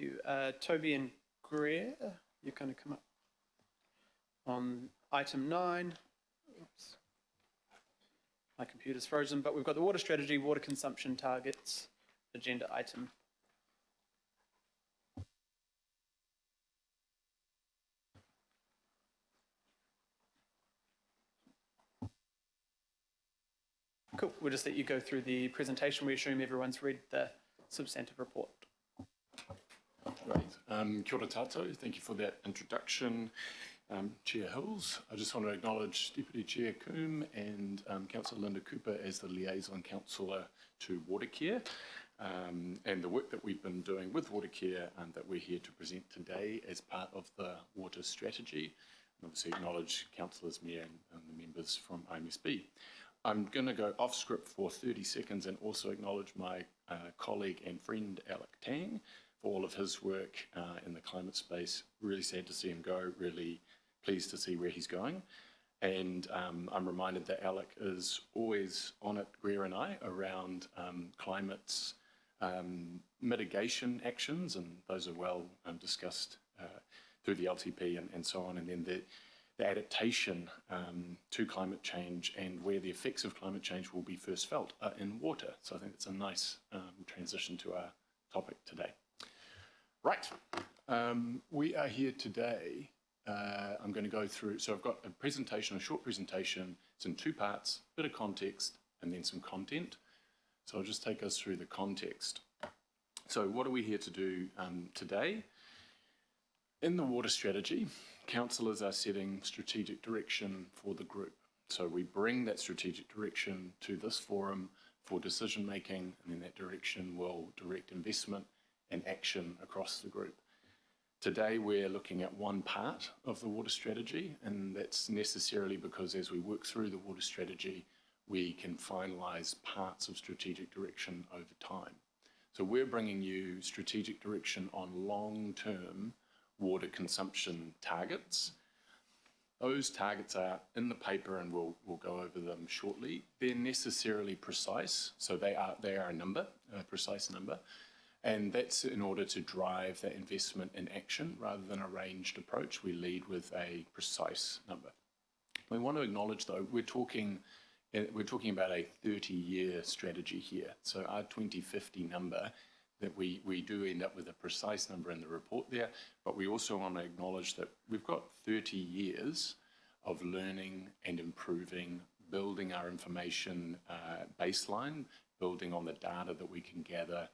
Thank you. Toby and Greer, you're going to come up on item 9. Oops. My computer's frozen, but we've got the water strategy, water consumption targets, agenda item. Cool. We'll just let you go through the presentation. We assume everyone's read the substantive report. Great. Kia ora tātou. Thank you for that introduction, Chair Hills. I just want to acknowledge Deputy Chair Coombe and Councillor Linda Cooper as the Liaison Councillor to Watercare, and the work that we've been doing with Watercare that we're here to present today as part of the water strategy. And obviously acknowledge Councillors Mayor and the members from IMSB. I'm going to go off script for 30 seconds and also acknowledge my colleague and friend Alec Tang for all of his work in the climate space. Really sad to see him go, really pleased to see where he's going. And I'm reminded that Alec is always on it, Greer and I, around climate's mitigation actions, and those are well discussed through the LTP and so on, and then the adaptation to climate change and where the effects of climate change will be first felt in water. So I think it's a nice transition to our topic today. Right, we are here today. I'm going to go through, so I've got a presentation, a short presentation. It's in 2 parts, a bit of context and then some content. So I'll just take us through the context. So what are we here to do today? In the water strategy, councillors are setting strategic direction for the group. So we bring that strategic direction to this forum for decision making, and then that direction will direct investment and action across the group. Today we're looking at one part of the water strategy, and that's necessarily because as we work through the water strategy, we can finalise parts of strategic direction over time. So we're bringing you strategic direction on long-term water consumption targets. Those targets are in the paper, and we'll go over them shortly. They're necessarily precise, so they are a number, a precise number, and that's in order to drive that investment in action rather than a ranged approach. We lead with a precise number. We want to acknowledge, though, we're talking about a 30-year strategy here. So our 2050 number, that we do end up with a precise number in the report there, but we also want to acknowledge that we've got 30 years of learning and improving, building our information baseline, building on the data that we can gather,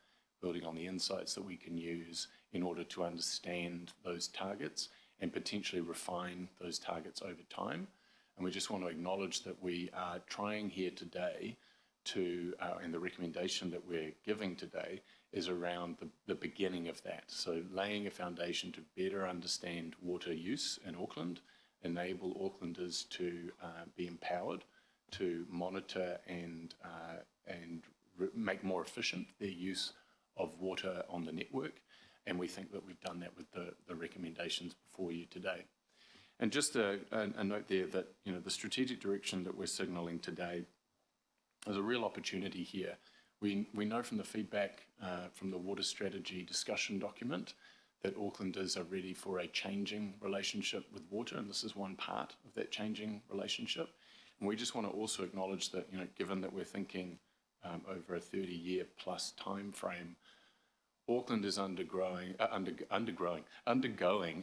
building on the insights that we can use in order to understand those targets and potentially refine those targets over time. And we just want to acknowledge that we are trying here today to, and the recommendation that we're giving today is around the beginning of that. So laying a foundation to better understand water use in Auckland, enable Aucklanders to be empowered to monitor and make more efficient their use of water on the network. And we think that we've done that with the recommendations before you today. And just a note there that, you know, the strategic direction that we're signalling today is a real opportunity here. We know from the feedback from the water strategy discussion document that Aucklanders are ready for a changing relationship with water, and this is one part of that changing relationship. And we just want to also acknowledge that, you know, given that we're thinking over a 30-year plus time frame, Auckland is undergoing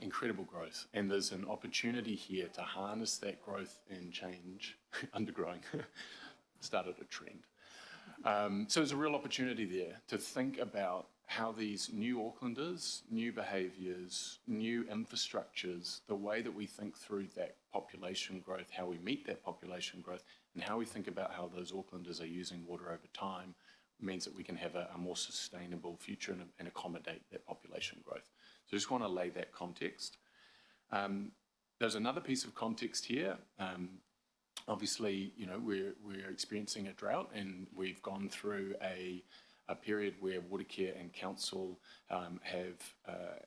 incredible growth, and there's an opportunity here to harness that growth and change. Undergrowing started a trend. So there's a real opportunity there to think about how these new Aucklanders, new behaviours, new infrastructures, the way that we think through that population growth, how we meet that population growth, and how we think about how those Aucklanders are using water over time means that we can have a more sustainable future and accommodate that population growth. So I just want to lay that context. There's another piece of context here. Obviously, you know, we're experiencing a drought, and we've gone through a period where Watercare and Council have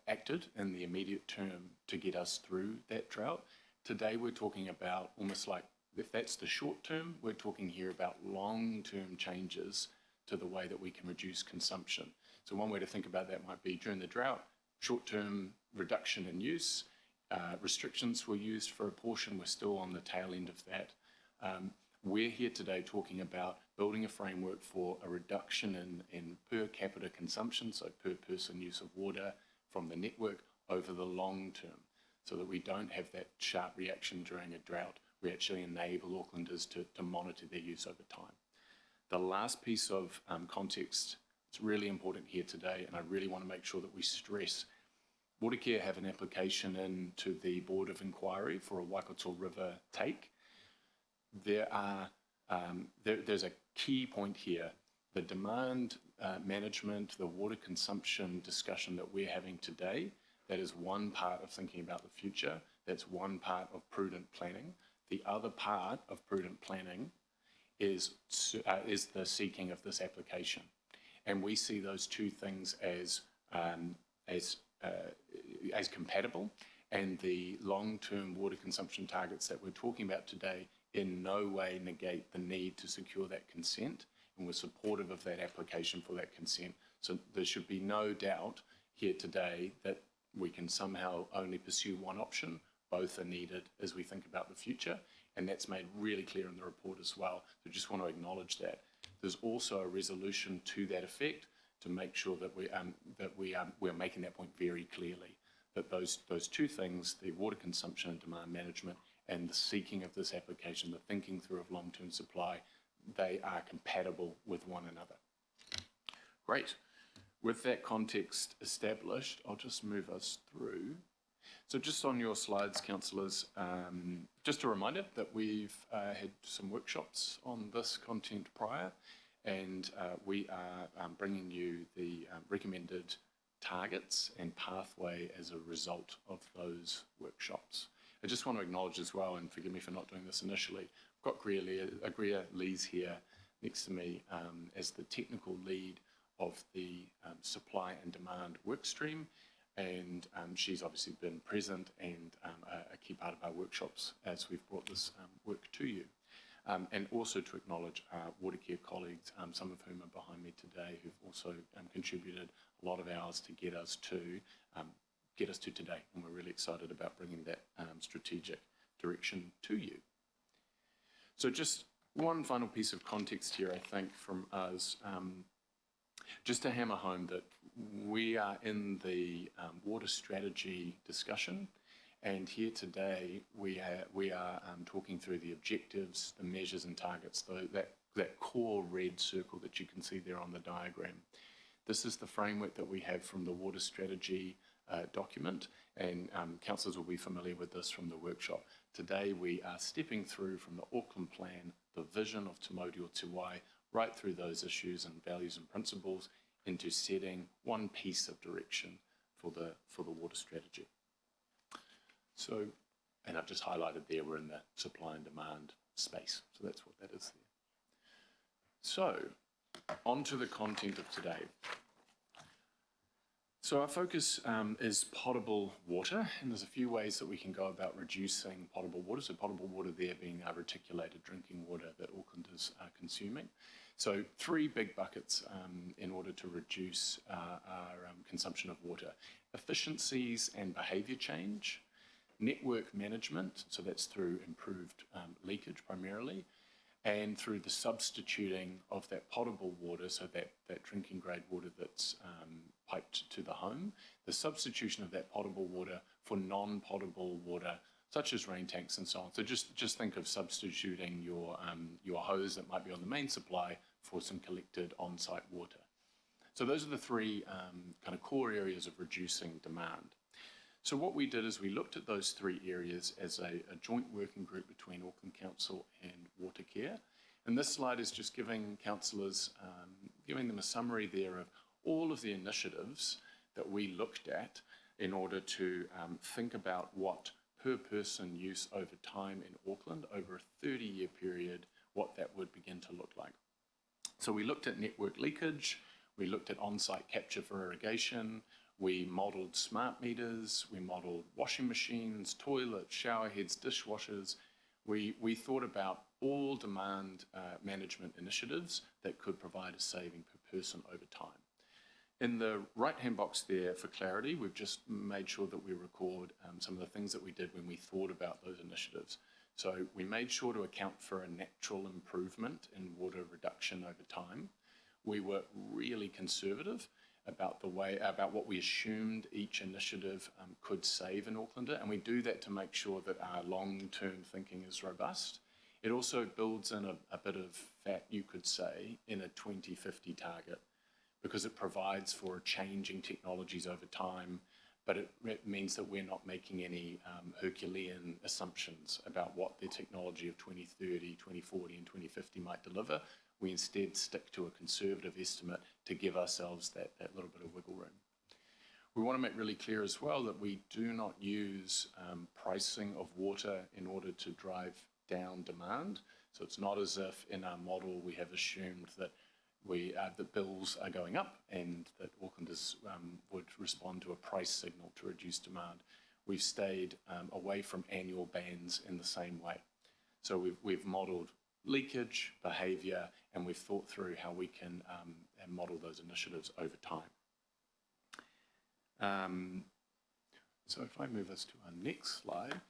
acted in the immediate term to get us through that drought. Today we're talking about almost like, if that's the short term, we're talking here about long-term changes to the way that we can reduce consumption. So one way to think about that might be during the drought, short-term reduction in use. Restrictions were used for a portion. We're still on the tail end of that. We're here today talking about building a framework for a reduction in per capita consumption, so per person use of water from the network over the long term, so that we don't have that sharp reaction during a drought. We actually enable Aucklanders to monitor their use over time. The last piece of context, it's really important here today, and I really want to make sure that we stress, Watercare have an application into the Board of Inquiry for a Waikato River take. There's a key point here. The demand management, the water consumption discussion that we're having today, that is one part of thinking about the future. That's one part of prudent planning. The other part of prudent planning is the seeking of this application. And we see those two things as compatible, and the long-term water consumption targets that we're talking about today in no way negate the need to secure that consent, and we're supportive of that application for that consent. So there should be no doubt here today that we can somehow only pursue one option. Both are needed as we think about the future, and that's made really clear in the report as well. So just want to acknowledge that. There's also a resolution to that effect to make sure that we're making that point very clearly, that those two things, the water consumption and demand management and the seeking of this application, the thinking through of long-term supply, they are compatible with one another. Great. With that context established, I'll just move us through. So just on your slides, councillors, just a reminder that we've had some workshops on this content prior, and we are bringing you the recommended targets and pathway as a result of those workshops. I just want to acknowledge as well, and forgive me for not doing this initially, I've got Greer Lees here next to me as the technical lead of the supply and demand work stream, and she's obviously been present and a key part of our workshops as we've brought this work to you. And also to acknowledge our Watercare colleagues, some of whom are behind me today, who've also contributed a lot of hours to get us to today, and we're really excited about bringing that strategic direction to you. So just one final piece of context here, I think, from us, just to hammer home that we are in the water strategy discussion, and here today we are talking through the objectives, the measures and targets, that core red circle that you can see there on the diagram. This is the framework that we have from the water strategy document, and councillors will be familiar with this from the workshop. Today we are stepping through from the Auckland plan, the vision of Te Mauri o Te Wai, right through those issues and values and principles into setting one piece of direction for the water strategy. So, and I've just highlighted there, we're in the supply and demand space. So that's what that is there. So, on to the content of today. So our focus is potable water, and there's a few ways that we can go about reducing potable water. So potable water there being our reticulated drinking water that Aucklanders are consuming. So three big buckets in order to reduce our consumption of water. Efficiencies and behaviour change, network management, so that's through improved leakage primarily, and through the substituting of that potable water, so that drinking grade water that's piped to the home, the substitution of that potable water for non-potable water, such as rain tanks and so on. So just think of substituting your hose that might be on the main supply for some collected on-site water. So those are the three kind of core areas of reducing demand. So what we did is we looked at those three areas as a joint working group between Auckland Council and Watercare. And this slide is just giving councillors, giving them a summary there of all of the initiatives that we looked at in order to think about what per person use over time in Auckland over a 30-year period, what that would begin to look like. So we looked at network leakage, we looked at on-site capture for irrigation, we modelled smart meters, we modelled washing machines, toilets, shower heads, dishwashers. We thought about all demand management initiatives that could provide a saving per person over time. In the right-hand box there, for clarity, we've just made sure that we record some of the things that we did when we thought about those initiatives. So we made sure to account for a natural improvement in water reduction over time. We were really conservative about what we assumed each initiative could save in Aucklander, and we do that to make sure that our long-term thinking is robust. It also builds in a bit of fat, you could say, in a 2050 target, because it provides for changing technologies over time, but it means that we're not making any Herculean assumptions about what the technology of 2030, 2040, and 2050 might deliver. We instead stick to a conservative estimate to give ourselves that little bit of wiggle room. We want to make really clear as well that we do not use pricing of water in order to drive down demand. So it's not as if in our model we have assumed that the bills are going up and that Aucklanders would respond to a price signal to reduce demand. We've stayed away from annual bans in the same way. So we've modelled leakage, behaviour, and we've thought through how we can model those initiatives over time. So if I move us to our next slide.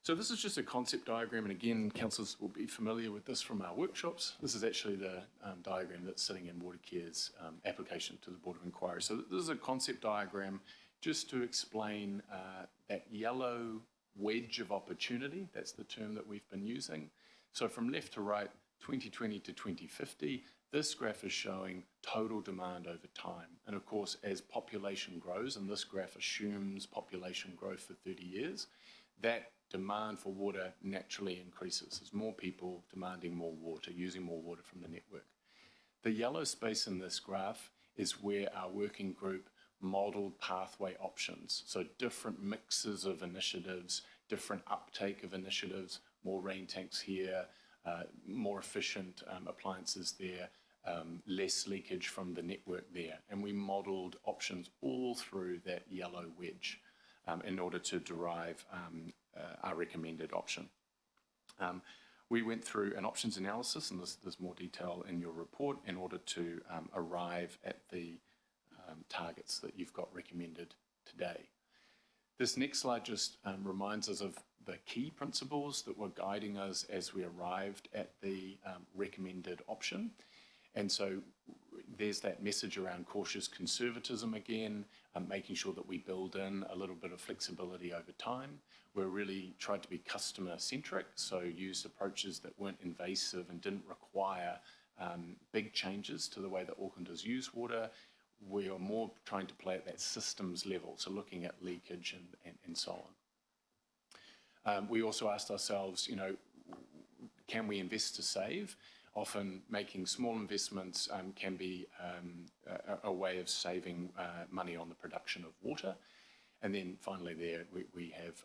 So this is just a concept diagram, and again, councillors will be familiar with this from our workshops. This is actually the diagram that's sitting in Watercare's application to the Board of Inquiry. So this is a concept diagram just to explain that yellow wedge of opportunity. That's the term that we've been using. So from left to right, 2020 to 2050, this graph is showing total demand over time. And of course, as population grows, and this graph assumes population growth for 30 years, that demand for water naturally increases. There's more people demanding more water, using more water from the network. The yellow space in this graph is where our working group modelled pathway options. So different mixes of initiatives, different uptake of initiatives, more rain tanks here, more efficient appliances there, less leakage from the network there. And we modelled options all through that yellow wedge in order to derive our recommended option. We went through an options analysis, and there's more detail in your report, in order to arrive at the targets that you've got recommended today. This next slide just reminds us of the key principles that were guiding us as we arrived at the recommended option. And so there's that message around cautious conservatism again, making sure that we build in a little bit of flexibility over time. We're really tried to be customer-centric, so used approaches that weren't invasive and didn't require big changes to the way that Aucklanders use water. We are more trying to play at that systems level, so looking at leakage and so on. We also asked ourselves, can we invest to save? Often making small investments can be a way of saving money on the production of water. And then finally there, we have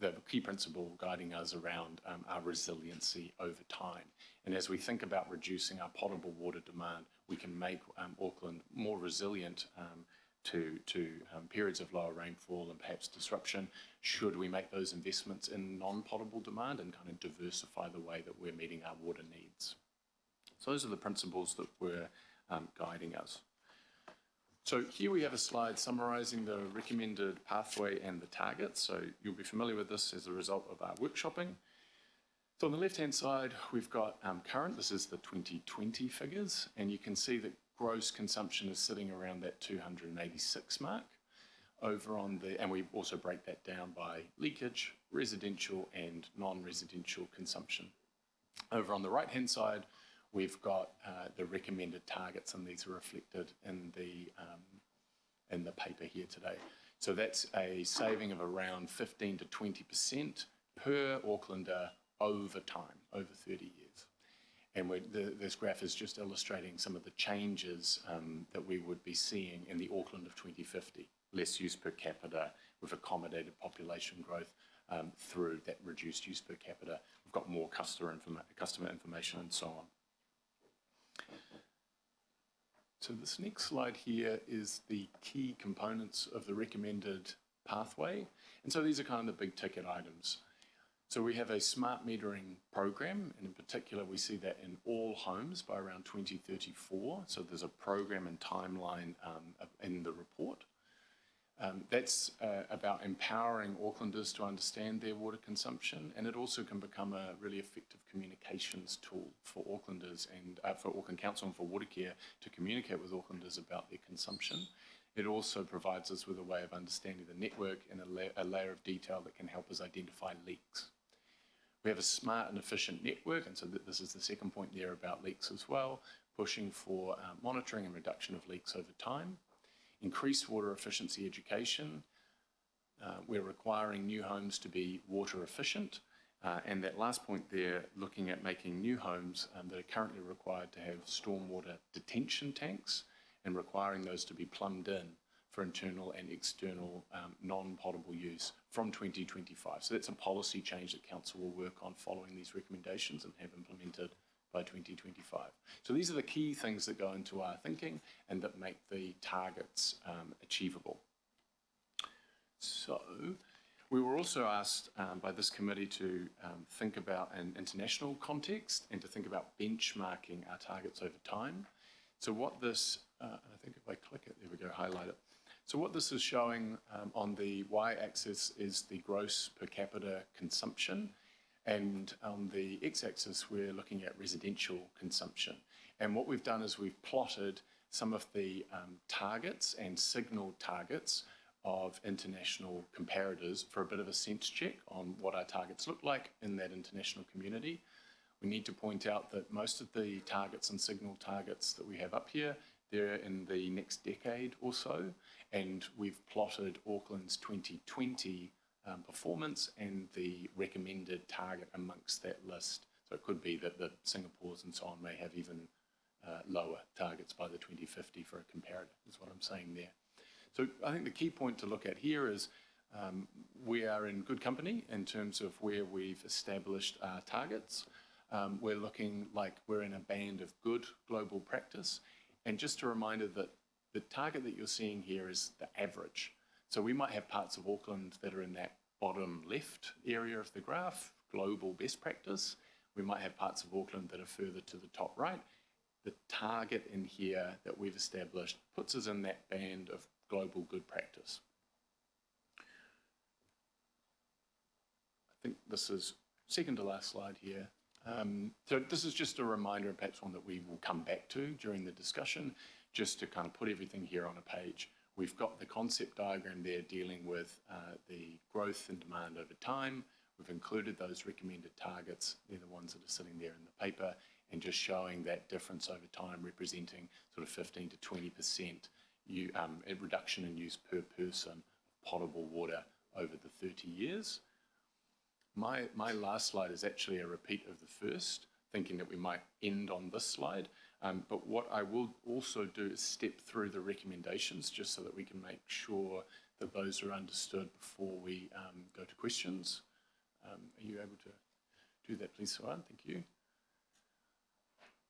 the key principle guiding us around our resiliency over time. And as we think about reducing our potable water demand, we can make Auckland more resilient to periods of lower rainfall and perhaps disruption, should we make those investments in non-potable demand and kind of diversify the way that we're meeting our water needs. So those are the principles that were guiding us. So here we have a slide summarising the recommended pathway and the targets. So you'll be familiar with this as a result of our workshopping. So on the left-hand side, we've got current, this is the 2020 figures, and you can see that gross consumption is sitting around that 286 mark. Over on the, and we also break that down by leakage, residential and non-residential consumption. Over on the right-hand side, we've got the recommended targets, and these are reflected in the paper here today. So that's a saving of around 15 to 20% per Aucklander over time, over 30 years. And this graph is just illustrating some of the changes that we would be seeing in the Auckland of 2050. Less use per capita, with accommodated population growth through that reduced use per capita. We've got more customer information and so on. So this next slide here is the key components of the recommended pathway. And so these are kind of the big ticket items. So we have a smart metering program, and in particular we see that in all homes by around 2034. So there's a program and timeline in the report. That's about empowering Aucklanders to understand their water consumption, and it also can become a really effective communications tool for Aucklanders and for Auckland Council and for Watercare to communicate with Aucklanders about their consumption. It also provides us with a way of understanding the network and a layer of detail that can help us identify leaks. We have a smart and efficient network, and so this is the second point there about leaks as well, pushing for monitoring and reduction of leaks over time. Increased water efficiency education. We're requiring new homes to be water efficient. And that last point there, looking at making new homes that are currently required to have stormwater detention tanks and requiring those to be plumbed in for internal and external non-potable use from 2025. So that's a policy change that Council will work on following these recommendations and have implemented by 2025. So these are the key things that go into our thinking and that make the targets achievable. So we were also asked by this committee to think about an international context and to think about benchmarking our targets over time. So what this, I think if I click it, there we go, highlight it. So what this is showing on the y-axis is the gross per capita consumption, and on the x-axis we're looking at residential consumption. And what we've done is we've plotted some of the targets and signal targets of international comparators for a bit of a sense check on what our targets look like in that international community. We need to point out that most of the targets and signal targets that we have up here, they're in the next decade or so, and we've plotted Auckland's 2020 performance and the recommended target amongst that list. So it could be that the Singapore's and so on may have even lower targets by the 2050 for a comparator, is what I'm saying there. So I think the key point to look at here is we are in good company in terms of where we've established our targets. We're looking like we're in a band of good global practice. And just a reminder that the target that you're seeing here is the average. So we might have parts of Auckland that are in that bottom left area of the graph, global best practice. We might have parts of Auckland that are further to the top right. The target in here that we've established puts us in that band of global good practice. I think this is second to last slide here. So this is just a reminder, and perhaps one that we will come back to during the discussion, just to kind of put everything here on a page. We've got the concept diagram there dealing with the growth and demand over time. We've included those recommended targets. They're the ones that are sitting there in the paper, and just showing that difference over time, representing sort of 15 to 20% a reduction in use per person of potable water over the 30 years. My last slide is actually a repeat of the first, thinking that we might end on this slide. But what I will also do is step through the recommendations just so that we can make sure that those are understood before we go to questions. Are you able to do that, please, Suad? Thank you.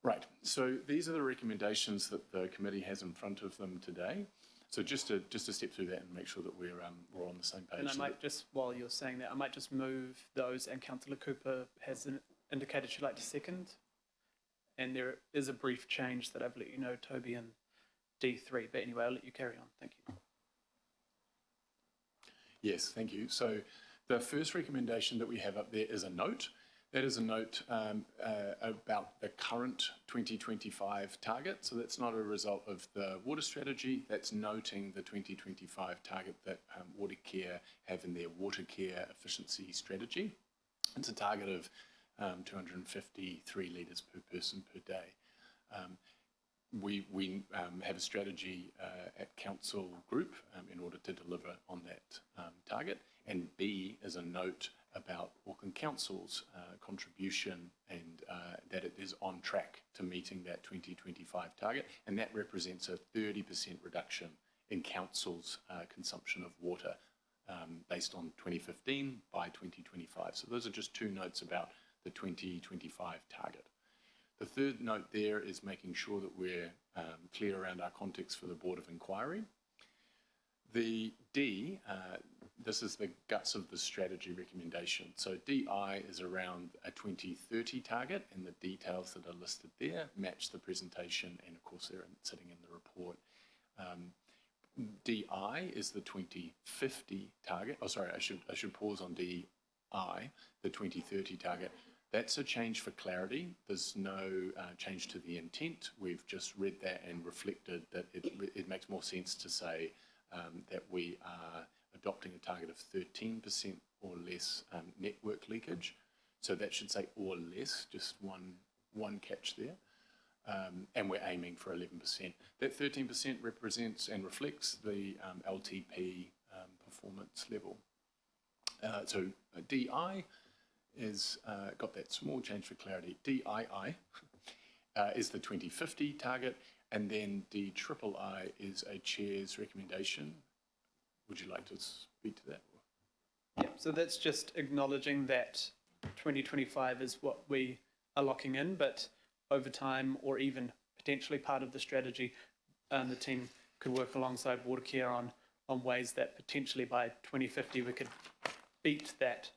Right, so these are the recommendations that the committee has in front of them today. So just to step through that and make sure that we're all on the same page. And I might just, while you're saying that, I might just move those, and Councillor Cooper has indicated she'd like to second. And there is a brief change that I've let you know, Toby, in D3. But anyway, I'll let you carry on. Thank you. Yes, thank you. So the first recommendation that we have up there is a note. That is a note about the current 2025 target. So that's not a result of the water strategy. That's noting the 2025 target that Watercare have in their water care efficiency strategy. It's a target of 253 litres per person per day. We have a strategy at Council Group in order to deliver on that target. And B is a note about Auckland Council's contribution and that it is on track to meeting that 2025 target. And that represents a 30% reduction in Council's consumption of water based on 2015 by 2025. So those are just two notes about the 2025 target. The third note there is making sure that we're clear around our context for the Board of Inquiry. The D, this is the guts of the strategy recommendation. So DI is around a 2030 target, and the details that are listed there match the presentation, and of course they're sitting in the report. DI is the 2050 target. Oh, sorry, I should pause on DI, the 2030 target. That's a change for clarity. There's no change to the intent. We've just read that and reflected that it makes more sense to say that we are adopting a target of 13% or less network leakage. So that should say or less, just one catch there. And we're aiming for 11%. That 13% represents and reflects the LTP performance level. So DI is got that small change for clarity. DII is the 2050 target, and then DIII is a chair's recommendation. Would you like to speak to that? Yeah, so that's just acknowledging that 2025 is what we are locking in, but over time, or even potentially part of the strategy, the team could work alongside Watercare on ways that potentially by 2050 we could beat that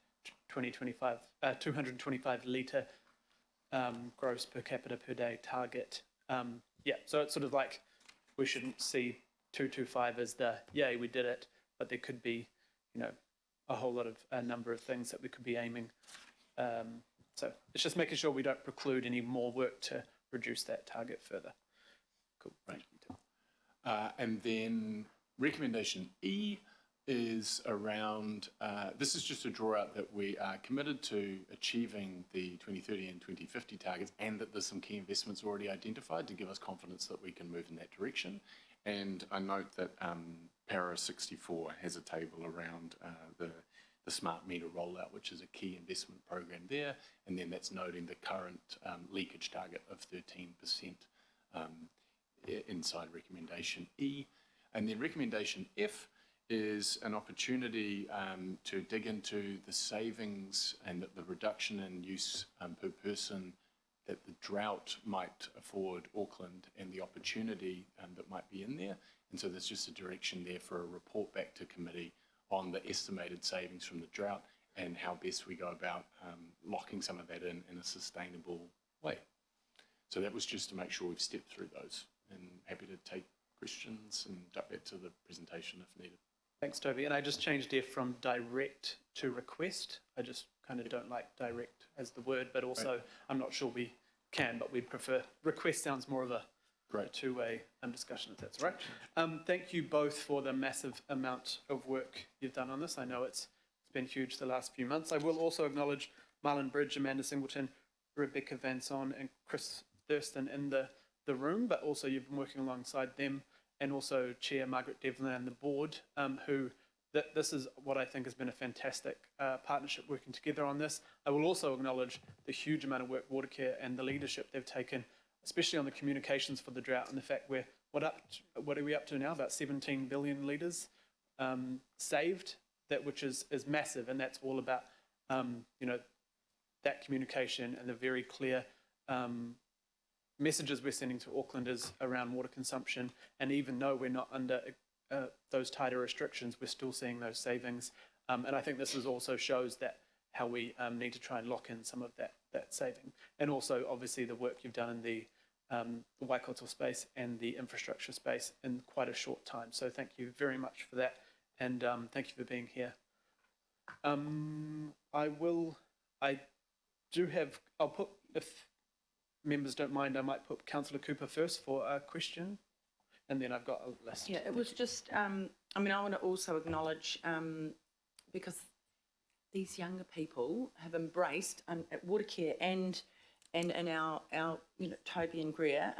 225 litre gross per capita per day target. Yeah, so it's sort of like we shouldn't see 225 as the yay, we did it, but there could be, a whole lot of a number of things that we could be aiming. So it's just making sure we don't preclude any more work to reduce that target further. Cool. Right. And then recommendation E is around, this is just a draw out that we are committed to achieving the 2030 and 2050 targets, and that there's some key investments already identified to give us confidence that we can move in that direction. And I note that Para 64 has a table around the smart meter rollout, which is a key investment program there, and then that's noting the current leakage target of 13% inside recommendation E. And then recommendation F is an opportunity to dig into the savings and the reduction in use per person that the drought might afford Auckland, and the opportunity that might be in there. And so there's just a direction there for a report back to committee on the estimated savings from the drought and how best we go about locking some of that in a sustainable way. So that was just to make sure we've stepped through those, and happy to take questions and duck back to the presentation if needed. Thanks, Toby. And I just changed F from direct to request. I just kind of don't like direct as the word, but also right. I'm not sure we can, but we'd prefer request. Sounds more of a two-way discussion, if that's right. Thank you both for the massive amount of work you've done on this. I know it's been huge the last few months. I will also acknowledge Marlon Bridge, Amanda Singleton, Rebecca Van Son, and Chris Thurston in the room, but also you've been working alongside them, and also Chair Margaret Devlin and the board, this is what I think has been a fantastic partnership working together on this. I will also acknowledge the huge amount of work Watercare and the leadership they've taken, especially on the communications for the drought, and the fact what are we up to now? About 17 billion litres saved, which is massive, and that's all about that communication and the very clear messages we're sending to Aucklanders around water consumption. And even though we're not under those tighter restrictions, we're still seeing those savings. And I think this also shows that how we need to try and lock in some of that saving. And also, obviously, the work you've done in the Waikato space and the infrastructure space in quite a short time. So thank you very much for that. And thank you for being here. I'll put, if members don't mind, I might put Councillor Cooper first for a question, and then I've got a list. Yeah, it was just, I want to also acknowledge, because these younger people have embraced at Watercare and in our Toby and Greer,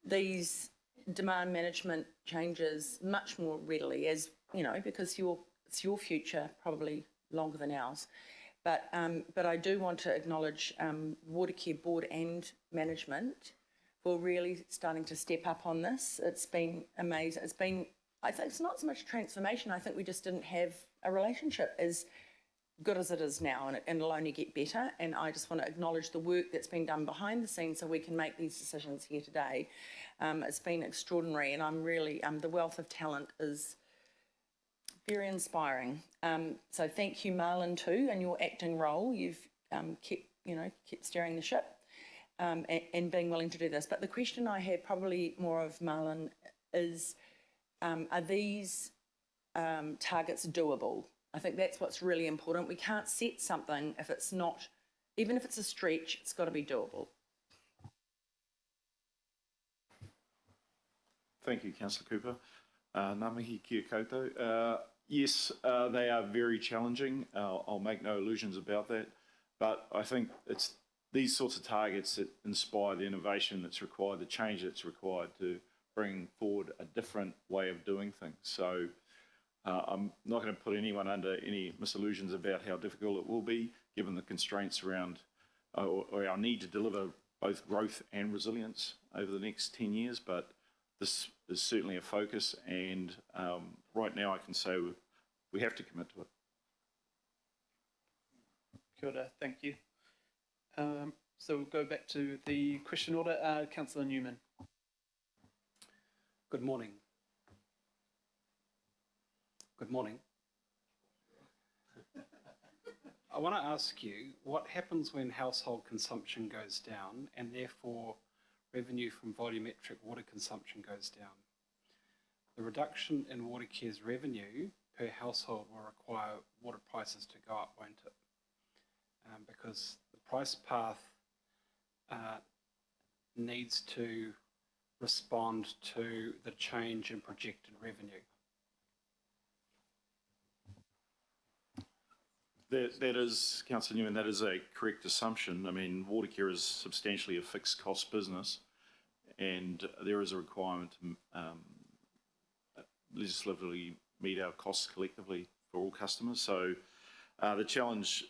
these demand management changes much more readily, as because it's your future, probably longer than ours. But I do want to acknowledge Watercare board and management for really starting to step up on this. It's been amazing. I think it's not so much transformation. I think we just didn't have a relationship as good as it is now, and it'll only get better. And I just want to acknowledge the work that's been done behind the scenes so we can make these decisions here today. It's been extraordinary, and I'm really, the wealth of talent is very inspiring. So thank you, Marlon, too, in your acting role. You've kept steering the ship and being willing to do this. But the question I have, probably more of Marlon, is are these targets doable? I think that's what's really important. We can't set something if it's not, even if it's a stretch, it's got to be doable. Thank you, Councillor Cooper. Ngā mihi kia koutou. Yes, they are very challenging. I'll make no illusions about that. But I think it's these sorts of targets that inspire the innovation that's required, the change that's required to bring forward a different way of doing things. So I'm not going to put anyone under any misillusions about how difficult it will be, given the constraints around or our need to deliver both growth and resilience over the next 10 years. But this is certainly a focus, and right now I can say we have to commit to it. Kia ora, thank you. So we'll go back to the question order. Councillor Newman. Good morning. Good morning. I want to ask you, what happens when household consumption goes down and therefore revenue from volumetric water consumption goes down? The reduction in Watercare's revenue per household will require water prices to go up, won't it? Because the price path needs to respond to the change in projected revenue. That is, Councillor Newman, that is a correct assumption. I mean, Watercare is substantially a fixed cost business, and there is a requirement to legislatively meet our costs collectively for all customers. So the challenge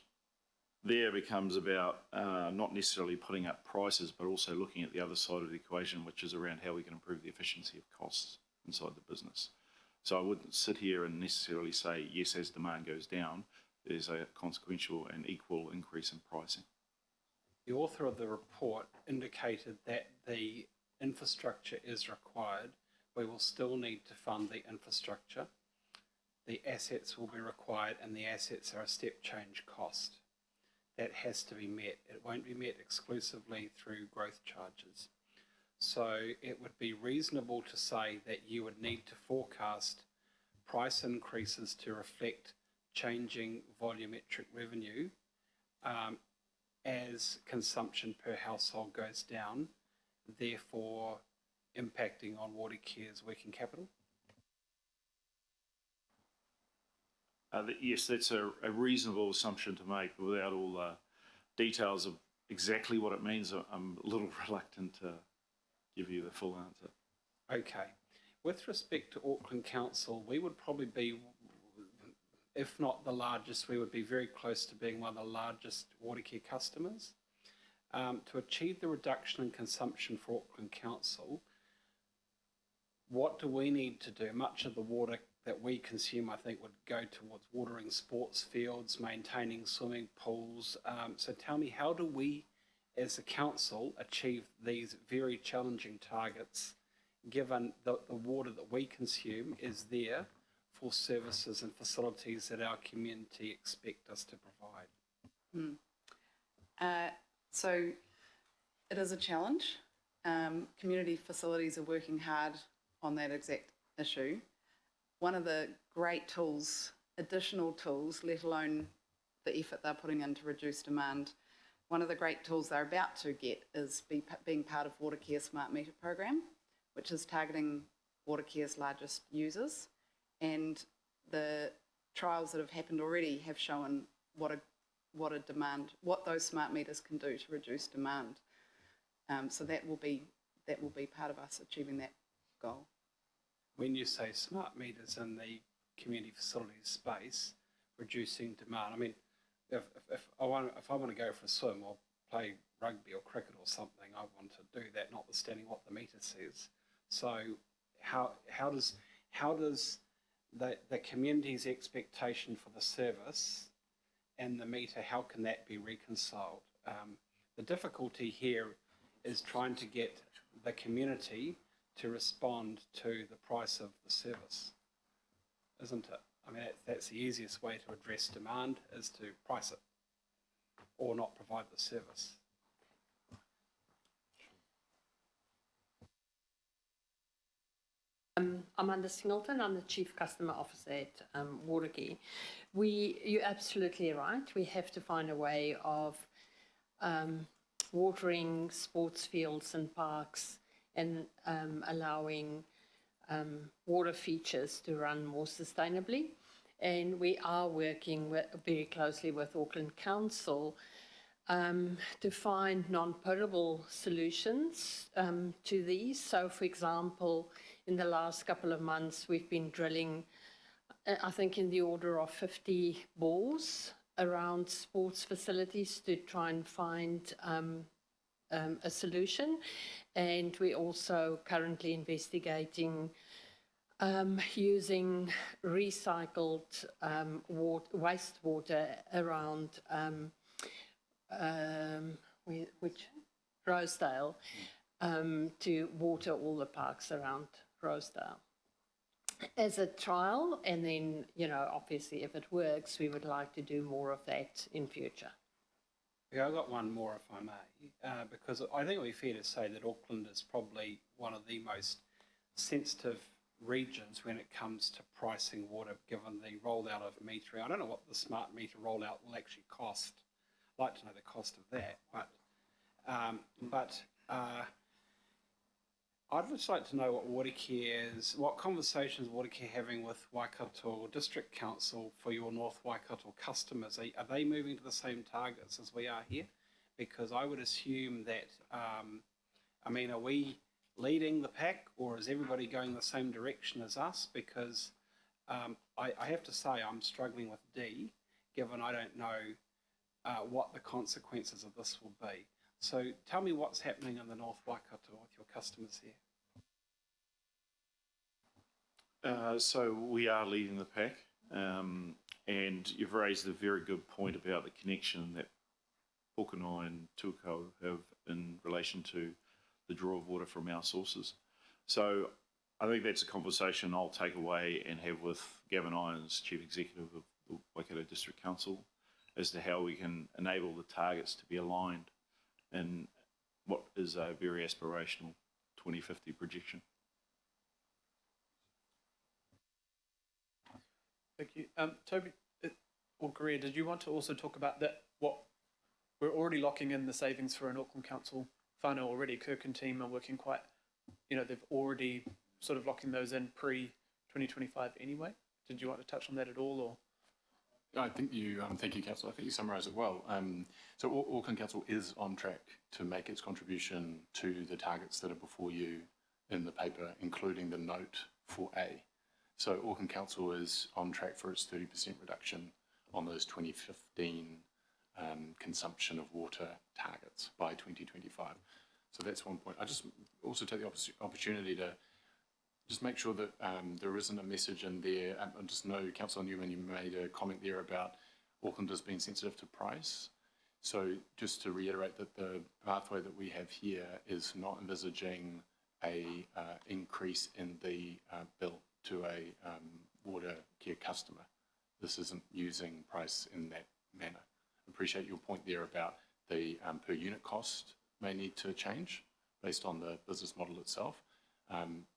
there becomes about not necessarily putting up prices, but also looking at the other side of the equation, which is around how we can improve the efficiency of costs inside the business. So I wouldn't sit here and necessarily say, yes, as demand goes down, there's a consequential and equal increase in pricing. The author of the report indicated that the infrastructure is required. We will still need to fund the infrastructure. The assets will be required, and the assets are a step change cost. That has to be met. It won't be met exclusively through growth charges. So it would be reasonable to say that you would need to forecast price increases to reflect changing volumetric revenue as consumption per household goes down, therefore impacting on Watercare's working capital? Yes, that's a reasonable assumption to make, but without all the details of exactly what it means, I'm a little reluctant to give you the full answer. Okay. With respect to Auckland Council, we would probably be, if not the largest, we would be very close to being one of the largest Watercare customers. To achieve the reduction in consumption for Auckland Council, what do we need to do? Much of the water that we consume, I think, would go towards watering sports fields, maintaining swimming pools. So tell me, how do we as a council achieve these very challenging targets, given the water that we consume is there for services and facilities that our community expect us to provide? So it is a challenge. Community facilities are working hard on that exact issue. One of the great tools, additional tools, let alone the effort they're putting in to reduce demand, one of the great tools they're about to get is being part of Watercare Smart Meter program, which is targeting Watercare's largest users. And the trials that have happened already have shown what those smart meters can do to reduce demand. So that will be part of us achieving that goal. When you say smart meters in the community facilities space, reducing demand, I mean, if I want to go for a swim or play rugby or cricket or something, I want to do that, notwithstanding what the meter says. So how does the community's expectation for the service and the meter, how can that be reconciled? The difficulty here is trying to get the community to respond to the price of the service, isn't it? I mean, that's the easiest way to address demand, is to price it or not provide the service. I'm Amanda Singleton. I'm the Chief Customer Officer at Waterkey. You're absolutely right. We have to find a way of watering sports fields and parks and allowing water features to run more sustainably. And we are working very closely with Auckland Council to find non-potable solutions to these. So, for example, in the last couple of months, we've been drilling, I think, in the order of 50 bores around sports facilities to try and find a solution. And we're also currently investigating using recycled wastewater around Rosedale to water all the parks around Rosedale as a trial. And then, obviously, if it works, we would like to do more of that in future. Yeah, I've got one more, if I may, because I think it would be fair to say that Auckland is probably one of the most sensitive regions when it comes to pricing water, given the rollout of metering. I don't know what the smart meter rollout will actually cost. I'd like to know the cost of that, but I'd just like to know what conversations Watercare having with Waikato District Council for your North Waikato customers. Are they moving to the same targets as we are here? Because I would assume that, are we leading the pack, or is everybody going the same direction as us? Because I have to say I'm struggling with D, given I don't know what the consequences of this will be. So tell me what's happening in the North Waikato with your customers here. So we are leading the pack, and you've raised a very good point about the connection that Pōkeno and Tuakau have in relation to the draw of water from our sources. So I think that's a conversation I'll take away and have with Gavin Irons, Chief Executive of the Waikato District Council, as to how we can enable the targets to be aligned in what is a very aspirational 2050 projection. Thank you. Toby or Greer, did you want to also talk about that? What we're already locking in the savings for an Auckland Council whānau already. Kirk and team are working quite, they've already sort of locking those in pre-2025 anyway. Did you want to touch on that at all, or? I think you, thank you, Councillor. I think you summarised it well. So Auckland Council is on track to make its contribution to the targets that are before you in the paper, including the note for A. So Auckland Council is on track for its 30% reduction on those 2015 consumption of water targets by 2025. So that's one point. I just also take the opportunity to just make sure that there isn't a message in there. I just know, Councillor Newman, you made a comment there about Auckland has been sensitive to price. So just to reiterate that the pathway that we have here is not envisaging a increase in the bill to a water care customer. This isn't using price in that manner. Appreciate your point there about the per unit cost may need to change based on the business model itself.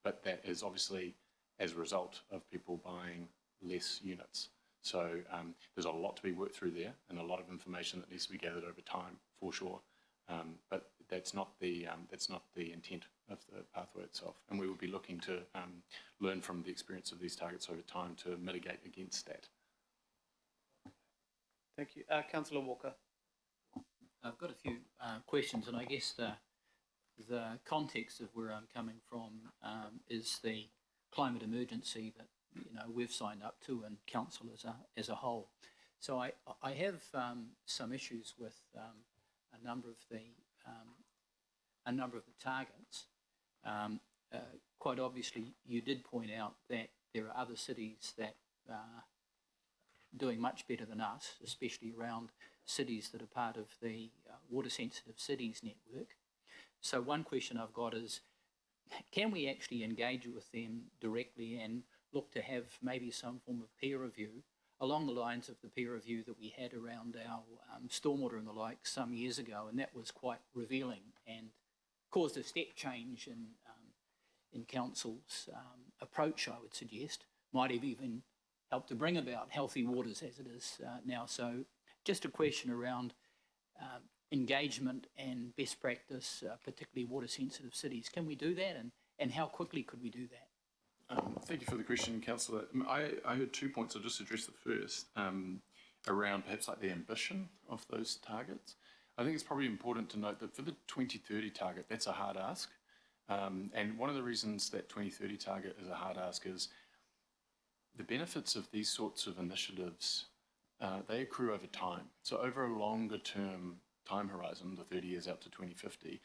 But that is obviously as a result of people buying less units. So there's a lot to be worked through there, and a lot of information that needs to be gathered over time, for sure. But that's not the intent of the pathway itself. And we will be looking to learn from the experience of these targets over time to mitigate against that. Thank you. Councillor Walker. I've got a few questions, and I guess the context of where I'm coming from is the climate emergency that we've signed up to, and council as a whole. So I have some issues with a number of the targets. Quite obviously, you did point out that there are other cities that are doing much better than us, especially around cities that are part of the water sensitive cities network. So one question I've got is, can we actually engage with them directly and look to have maybe some form of peer review along the lines of the peer review that we had around our stormwater and the like some years ago, and that was quite revealing and caused a step change in council's approach, I would suggest. Might have even helped to bring about healthy waters as it is now. So just a question around engagement and best practice, particularly water-sensitive cities. Can we do that, and how quickly could we do that? Thank you for the question, Councillor. I heard 2 points. I'll just address the first, around perhaps like the ambition of those targets. I think it's probably important to note that for the 2030 target, that's a hard ask. And one of the reasons that 2030 target is a hard ask is the benefits of these sorts of initiatives, they accrue over time. So over a longer term time horizon, the 30 years out to 2050,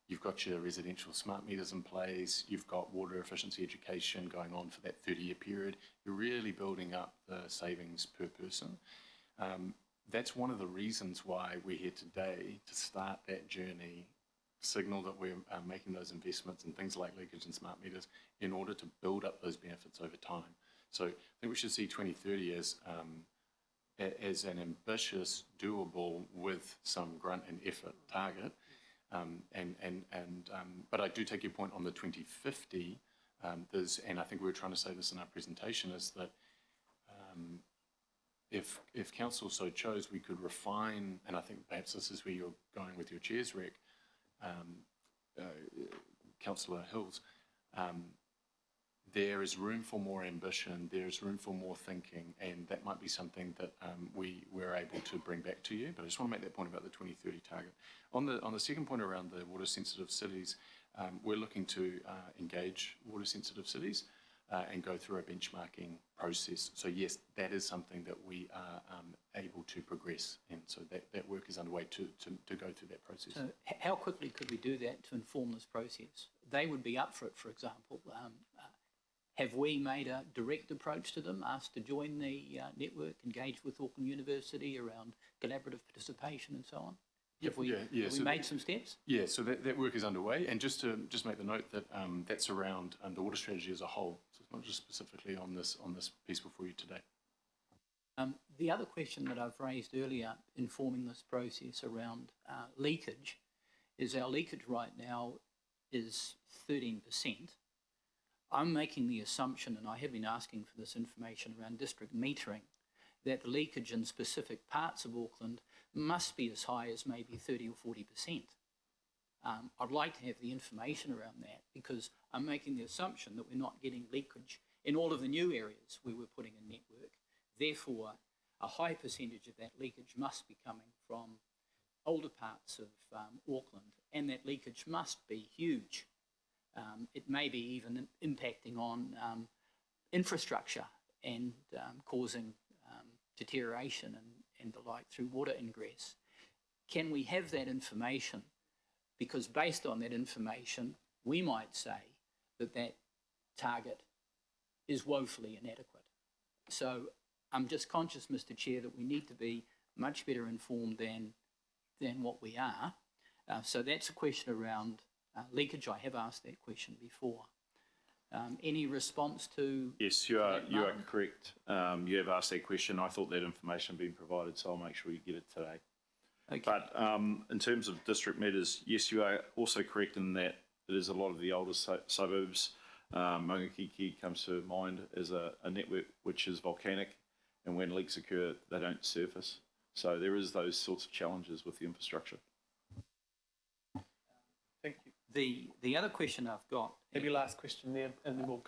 you've got your residential smart meters in place, you've got water efficiency education going on for that 30-year period. You're really building up the savings per person. That's one of the reasons why we're here today, to start that journey, signal that we're making those investments in things like leakage and smart meters in order to build up those benefits over time. So I think we should see 2030 as an ambitious, doable, with some grunt and effort target. But I do take your point on the 2050. And I think we were trying to say this in our presentation, is that if council so chose, we could refine, and I think perhaps this is where you're going with your chair's rec, Councillor Hills, there is room for more ambition, there is room for more thinking, and that might be something that we're able to bring back to you. But I just want to make that point about the 2030 target. On the second point around the water-sensitive cities, we're looking to engage water-sensitive cities and go through a benchmarking process. So yes, that is something that we are able to progress, and so that work is underway to go through that process. So how quickly could we do that to inform this process? They would be up for it, for example. Have we made a direct approach to them, asked to join the network, engaged with Auckland University around collaborative participation and so on? Have we made some steps? Yeah, so that work is underway, and just to make the note that that's around the water strategy as a whole. So it's not just specifically on this piece before you today. The other question that I've raised earlier, informing this process around leakage, is our leakage right now is 13%. I'm making the assumption, and I have been asking for this information around district metering, that the leakage in specific parts of Auckland must be as high as maybe 30 or 40%. I'd like to have the information around that, because I'm making the assumption that we're not getting leakage in all of the new areas where we're putting a network. Therefore, a high percentage of that leakage must be coming from older parts of Auckland, and that leakage must be huge. It may be even impacting on infrastructure and causing deterioration and the like through water ingress. Can we have that information? Because based on that information, we might say that that target is woefully inadequate. So I'm just conscious, Mr. Chair, that we need to be much better informed than what we are. So that's a question around leakage. I have asked that question before. Any response to? Yes, you are correct. You have asked that question. I thought that information had been provided, so I'll make sure you get it today. Okay. But in terms of district matters, yes, you are also correct in that it is a lot of the older suburbs. Maungakiki comes to mind as a network which is volcanic, and when leaks occur, they don't surface. So there is those sorts of challenges with the infrastructure. Thank you. The other question I've got. Maybe last question there, and then we'll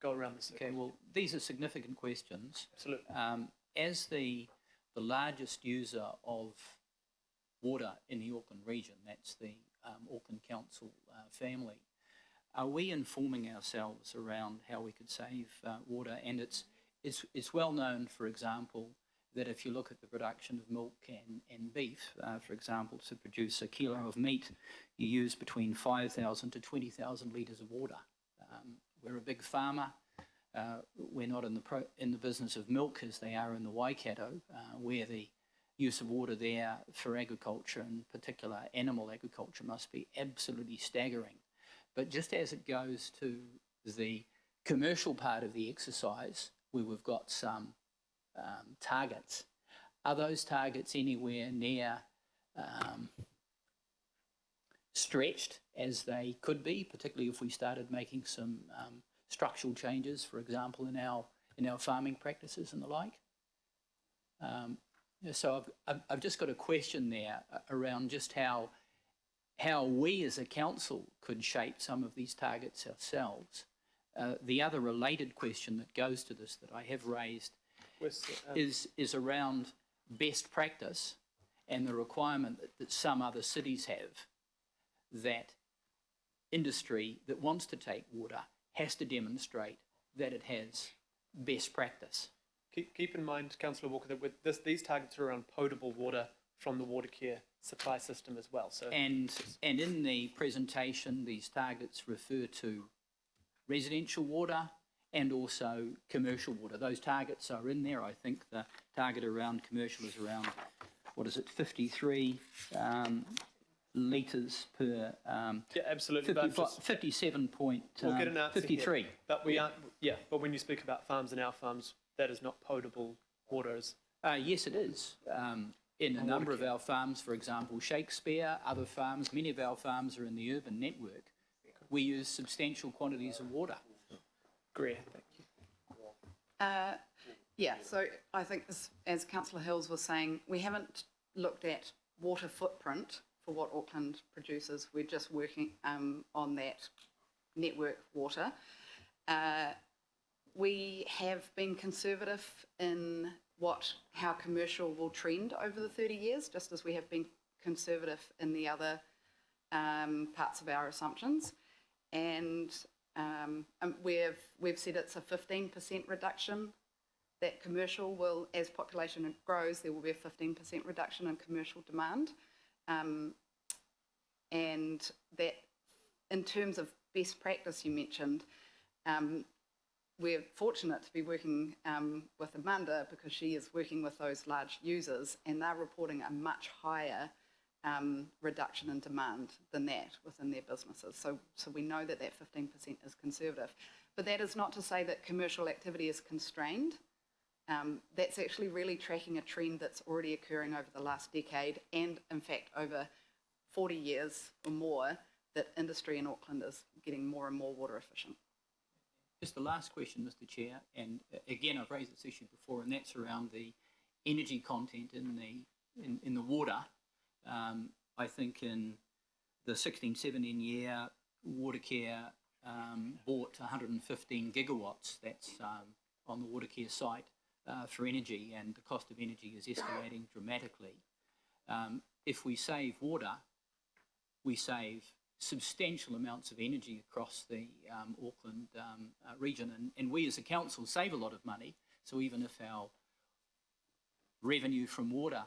go around the circle. Okay, well, these are significant questions. Absolutely. As the largest user of water in the Auckland region, that's the Auckland Council family, are we informing ourselves around how we could save water? And it's well known, for example, that if you look at the production of milk and beef, for example, to produce a kilo of meat, you use between 5,000 to 20,000 litres of water. We're a big farmer. We're not in the business of milk as they are in the Waikato, where the use of water there for agriculture, in particular animal agriculture, must be absolutely staggering. But just as it goes to the commercial part of the exercise, where we've got some targets, are those targets anywhere near stretched as they could be, particularly if we started making some structural changes, for example, in our farming practices and the like? So I've just got a question there around just how we as a council could shape some of these targets ourselves. The other related question that goes to this that I have raised is around best practice and the requirement that some other cities have, that industry that wants to take water has to demonstrate that it has best practice. Keep in mind, Councillor Walker, that these targets are around potable water from the water care supply system as well. So And in the presentation, these targets refer to residential water and also commercial water. Those targets are in there. I think the target around commercial is around, 53 litres per... yeah, absolutely. 57 point, we'll get an answer 53. Here, but we aren't. Yeah, but when you speak about farms and our farms, that is not potable water. Yes, it is. In a number of our farms, for example, Shakespeare, other farms, many of our farms are in the urban network. We use substantial quantities of water. Great, thank you. Yeah, so I think as Councillor Hills was saying, we haven't looked at water footprint for what Auckland produces. We're just working on that network water. We have been conservative in how commercial will trend over the 30 years, just as we have been conservative in the other parts of our assumptions. And we've said it's a 15% reduction. That commercial will, as population grows, there will be a 15% reduction in commercial demand. And that, in terms of best practice you mentioned, we're fortunate to be working with Amanda because she is working with those large users and they're reporting a much higher reduction in demand than that within their businesses. So we know that 15% is conservative. But that is not to say that commercial activity is constrained. That's actually really tracking a trend that's already occurring over the last decade and, in fact, over 40 years or more, that industry in Auckland is getting more and more water efficient. Just the last question, Mr. Chair, and again, I've raised this issue before, and that's around the energy content in the water. I think in the 16-17 year, water care bought 115 gigawatts. That's on the water care site for energy, and the cost of energy is escalating dramatically. If we save water, we save substantial amounts of energy across the Auckland region, and we as a council save a lot of money. So even if our revenue from water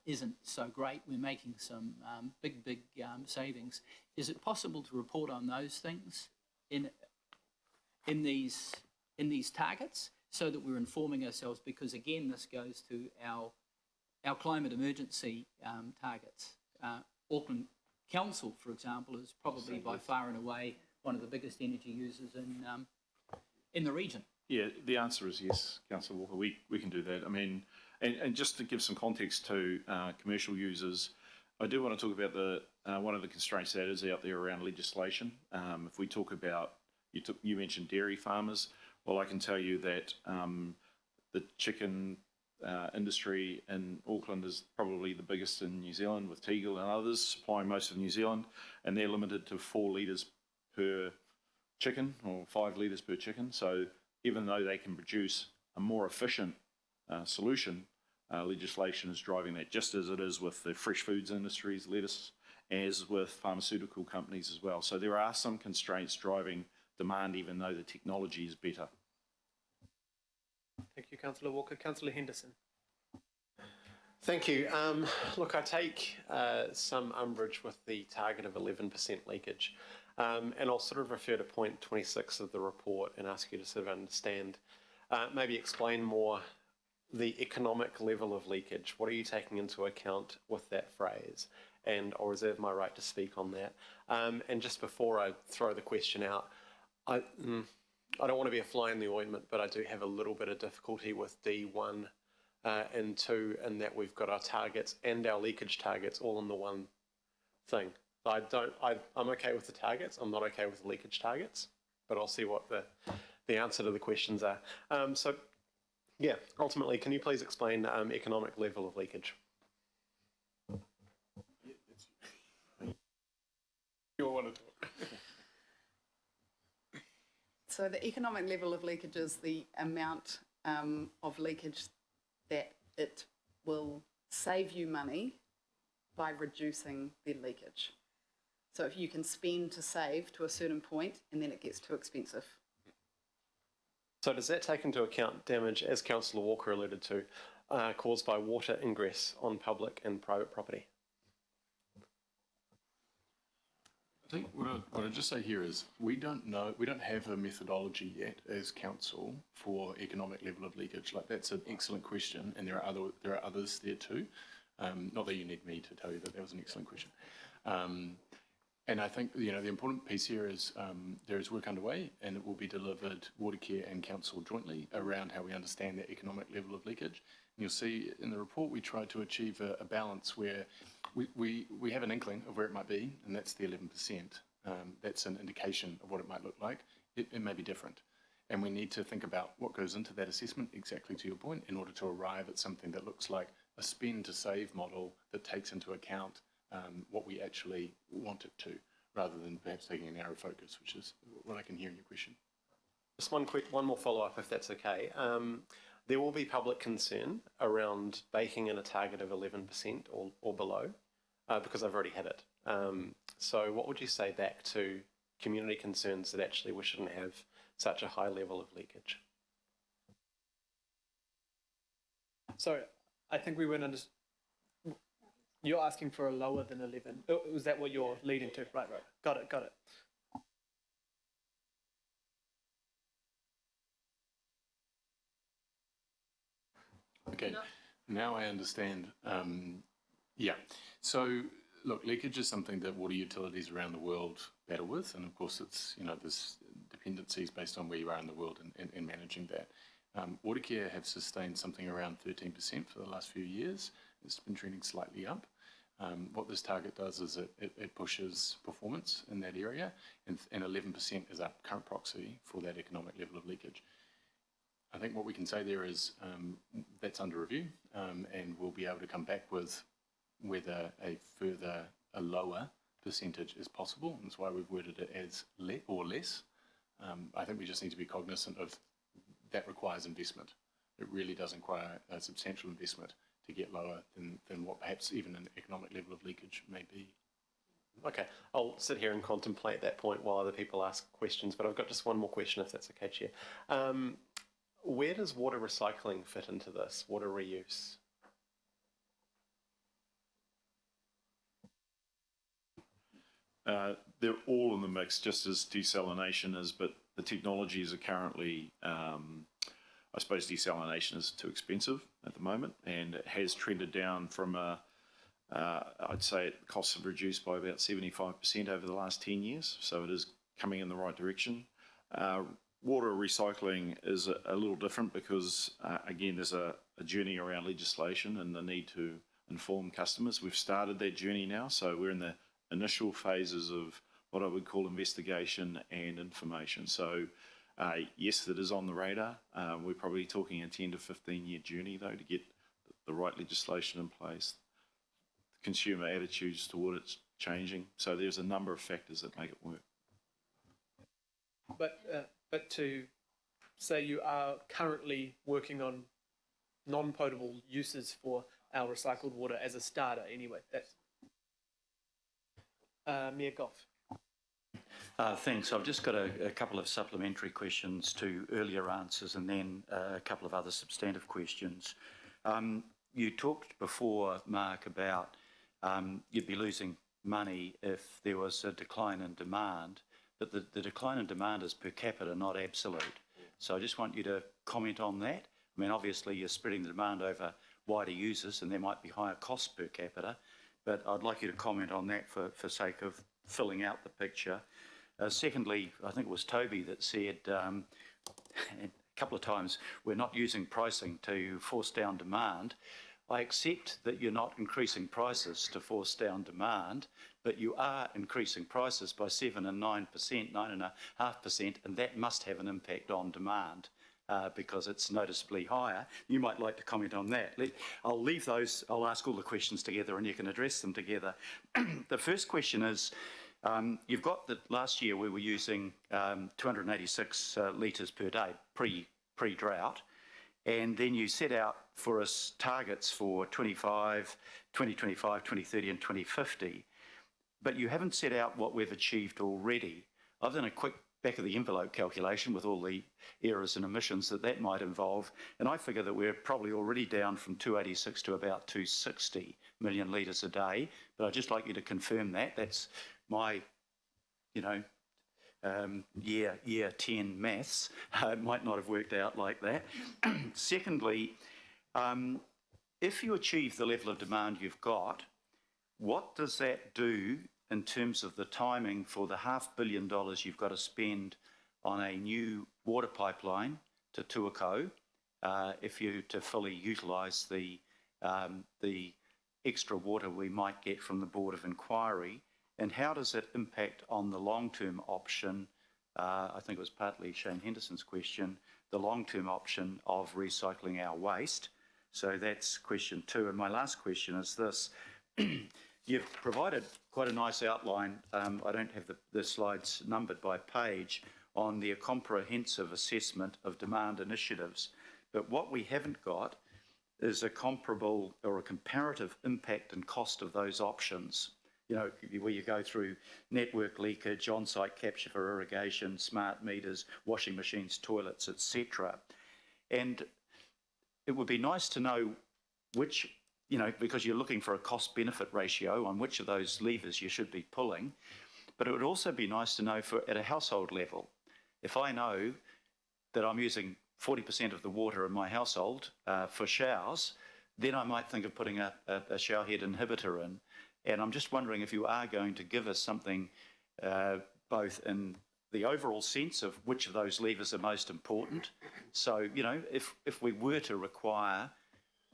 isn't so great, we're making some big savings. Is it possible to report on those things in these targets so that we're informing ourselves? Because again, this goes to our climate emergency targets. Auckland Council, for example, is probably by far and away one of the biggest energy users in the region. Yeah, the answer is yes, Councillor Walker. We can do that. I mean, and just to give some context to commercial users, I do want to talk about the one of the constraints that is out there around legislation. If we talk about, you mentioned dairy farmers. Well, I can tell you that the chicken industry in Auckland is probably the biggest in New Zealand, with Tegel and others supplying most of New Zealand, and they're limited to 4 litres per chicken or 5 litres per chicken. So even though they can produce a more efficient solution, legislation is driving that, just as it is with the fresh foods industries, lettuce, as with pharmaceutical companies as well. So there are some constraints driving demand, even though the technology is better. Thank you, Councillor Walker. Councillor Henderson. Thank you. Look, I take some umbrage with the target of 11% leakage, and I'll sort of refer to point 26 of the report and ask you to sort of understand, maybe explain more the economic level of leakage. What are you taking into account with that phrase? And I'll reserve my right to speak on that. And just before I throw the question out, I don't want to be a fly in the ointment, but I do have a little bit of difficulty with D1 and 2 in that we've got our targets and our leakage targets all in the one thing. I'm okay with the targets. I'm not okay with the leakage targets, but I'll see what the answer to the questions are. So, yeah, ultimately, can you please explain economic level of leakage? You want to talk? So the economic level of leakage is the amount of leakage that it will save you money by reducing the leakage. So if you can spend to save to a certain point and then it gets too expensive. So does that take into account damage, as Councillor Walker alluded to, caused by water ingress on public and private property? I think what I'd just say here is we don't have a methodology yet as council for economic level of leakage. Like, that's an excellent question, and there are others there too. Not that you need me to tell you that was an excellent question. And I think, the important piece here is there is work underway, and it will be delivered, Watercare and council jointly, around how we understand that economic level of leakage. And you'll see in the report we try to achieve a balance where we have an inkling of where it might be, and that's the 11%. That's an indication of what it might look like. It may be different. And we need to think about what goes into that assessment, exactly to your point, in order to arrive at something that looks like a spend to save model that takes into account what we actually want it to, rather than perhaps taking a narrow focus, which is what I can hear in your question. Just one more follow-up, if that's okay. There will be public concern around baking in a target of 11% or below, because I've already had it. So what would you say back to community concerns that actually we shouldn't have such a high level of leakage? So I think we went under. You're asking for a lower than 11. Was that what you're leading to? Right. Got it. Okay, now I understand. Yeah, so look, leakage is something that water utilities around the world battle with, and of course it's, there's dependencies based on where you are in the world in managing that. Watercare have sustained something around 13% for the last few years. It's been trending slightly up. What this target does is it pushes performance in that area, and 11% is our current proxy for that economic level of leakage. I think what we can say there is that's under review, and we'll be able to come back with whether a lower percentage is possible, and that's why we've worded it as less. I think we just need to be cognizant of that requires investment. It really does require a substantial investment to get lower than what perhaps even an economic level of leakage may be. Okay, I'll sit here and contemplate that point while other people ask questions, but I've got just one more question, if that's okay, Chair. Where does water recycling fit into this, water reuse? They're all in the mix, just as desalination is, but the technologies are currently, I suppose desalination is too expensive at the moment, and it has trended down from I'd say costs have reduced by about 75% over the last 10 years, so it is coming in the right direction. Water recycling is a little different because, again, there's a journey around legislation and the need to inform customers. We've started that journey now, so we're in the initial phases of what I would call investigation and information. So, yes, it is on the radar. We're probably talking a 10 to 15 year journey, though, to get the right legislation in place. Consumer attitudes toward it's changing, so there's a number of factors that make it work. But to say you are currently working on non-potable uses for our recycled water as a starter anyway. That's Mayor Goff. Thanks. I've just got a couple of supplementary questions to earlier answers and then a couple of other substantive questions. You talked before, Mark, about you'd be losing money if there was a decline in demand, but the decline in demand is per capita, not absolute. So I just want you to comment on that. I mean, obviously you're spreading the demand over wider users and there might be higher costs per capita, but I'd like you to comment on that for sake of filling out the picture. Secondly, I think it was Toby that said a couple of times, we're not using pricing to force down demand. I accept that you're not increasing prices to force down demand, but you are increasing prices by 7 and 9%, 9.5%, and that must have an impact on demand because it's noticeably higher. You might like to comment on that. I'll leave those, I'll ask all the questions together and you can address them together. The first question is, you've got that last year we were using 286 litres per day pre-drought. And then you set out for us targets for 2025, 2030 and 2050, but you haven't set out what we've achieved already. I've done a quick back of the envelope calculation with all the errors and emissions that might involve, and I figure that we're probably already down from 286 to about 260 million litres a day, but I'd just like you to confirm that. That's my, year 10 maths. It might not have worked out like that. Secondly, if you achieve the level of demand you've got, what does that do in terms of the timing for the $500 million you've got to spend on a new water pipeline to Tuakau if you to fully utilise the extra water we might get from the Board of Inquiry? And how does it impact on the long-term option? I think it was partly Shane Henderson's question, the long-term option of recycling our waste. So that's question 2. And my last question is this. You've provided quite a nice outline, I don't have the slides numbered by page, on the comprehensive assessment of demand initiatives. But what we haven't got is a comparable or a comparative impact and cost of those options. Where you go through network leakage, on-site capture for irrigation, smart meters, washing machines, toilets, etc. And it would be nice to know which, because you're looking for a cost-benefit ratio on which of those levers you should be pulling. But it would also be nice to know at a household level, if I know that I'm using 40% of the water in my household for showers, then I might think of putting a showerhead inhibitor in. And I'm just wondering if you are going to give us something both in the overall sense of which of those levers are most important. So, if we were to require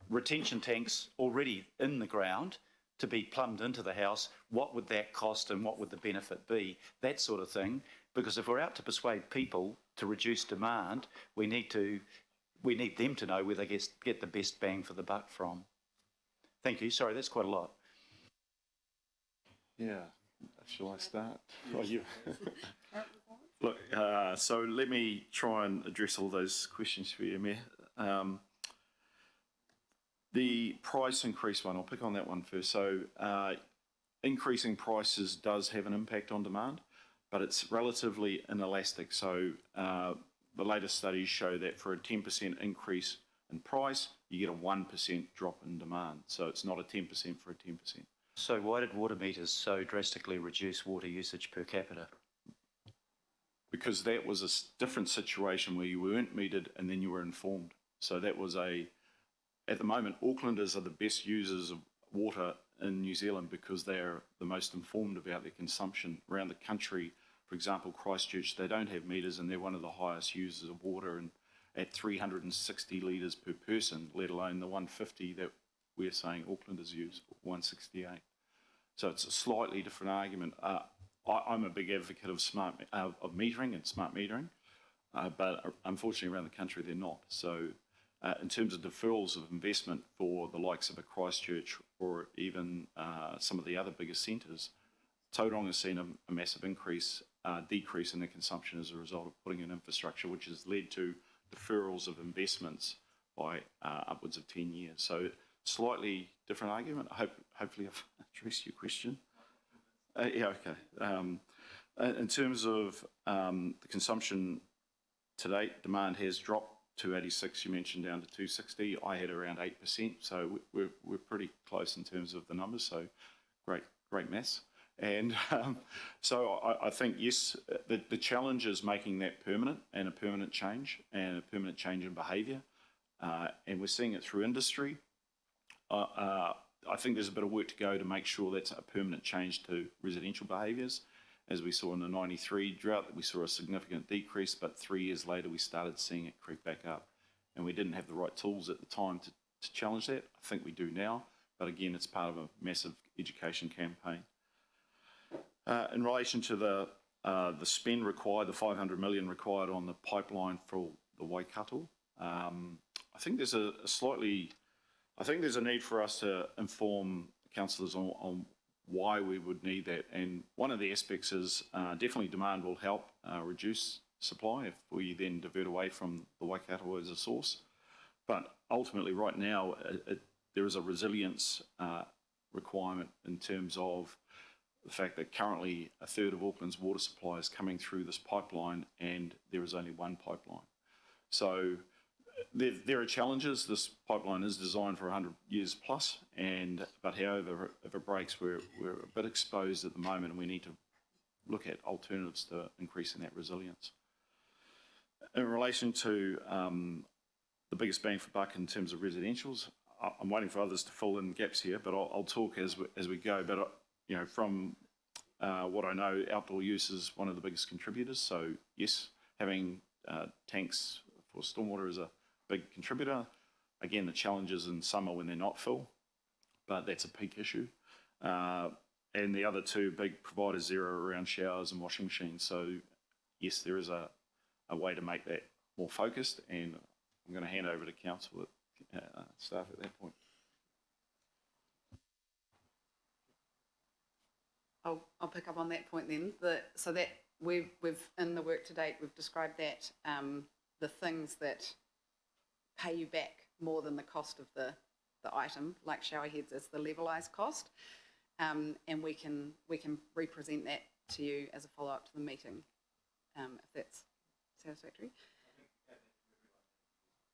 retention tanks already in the ground to be plumbed into the house, what would that cost and what would the benefit be? That sort of thing. Because if we're out to persuade people to reduce demand, we need them to know where they get the best bang for the buck from. Thank you. Sorry, that's quite a lot. Yeah, shall I start? Oh, you. Look, so let me try and address all those questions for you, Mayor. The price increase one, I'll pick on that one first. So increasing prices does have an impact on demand, but it's relatively inelastic. So the latest studies show that for a 10% increase in price, you get a 1% drop in demand. So it's not a 10% for a 10%. So why did water meters so drastically reduce water usage per capita? Because that was a different situation where you weren't metered and then you were informed. So that was at the moment, Aucklanders are the best users of water in New Zealand because they're the most informed about their consumption. Around the country, for example, Christchurch, they don't have meters and they're one of the highest users of water, and at 360 litres per person, let alone the 150 that we're saying Aucklanders use, 168. So it's a slightly different argument. I'm a big advocate of of metering and smart metering, but unfortunately around the country they're not. So in terms of deferrals of investment for the likes of a Christchurch or even some of the other bigger centres, Tauranga has seen a massive decrease in their consumption as a result of putting in infrastructure, which has led to deferrals of investments by upwards of 10 years. So slightly different argument. Hopefully I've addressed your question. Yeah, okay. In terms of the consumption to date, demand has dropped. 286 you mentioned down to 260. I had around 8%, so we're pretty close in terms of the numbers. So great maths. And so I think yes, the challenge is making that permanent and a permanent change in behaviour, and we're seeing it through industry. I think there's a bit of work to go to make sure that's a permanent change to residential behaviours. as we saw in the 93 drought, we saw a significant decrease, but 3 years later we started seeing it creep back up. And we didn't have the right tools at the time to challenge that. I think we do now, but again, it's part of a massive education campaign. In relation to the spend required, the 500 million required on the pipeline for the Waikato, I think there's a need for us to inform councillors on why we would need that. And one of the aspects is definitely demand will help reduce supply if we then divert away from the Waikato as a source. But ultimately right now, there is a resilience requirement in terms of the fact that currently a third of Auckland's water supply is coming through this pipeline and there is only one pipeline. So there are challenges. This pipeline is designed for 100 years plus, but however, if it breaks, we're a bit exposed at the moment, and we need to look at alternatives to increasing that resilience. In relation to the biggest bang for buck in terms of residentials, I'm waiting for others to fill in gaps here, but I'll talk as we go. But from what I know, outdoor use is one of the biggest contributors. So yes, having tanks for stormwater is a big contributor. Again, the challenges in summer when they're not full, but that's a peak issue. And the other two big providers there are around showers and washing machines. So yes, there is a way to make that more focused, and I'm going to hand over to council staff at that point. I'll pick up on that point then. So that we've in the work to date, we've described that the things that pay you back more than the cost of the item, like shower heads, is the levelised cost, and we can represent that to you as a follow up to the meeting, if that's satisfactory.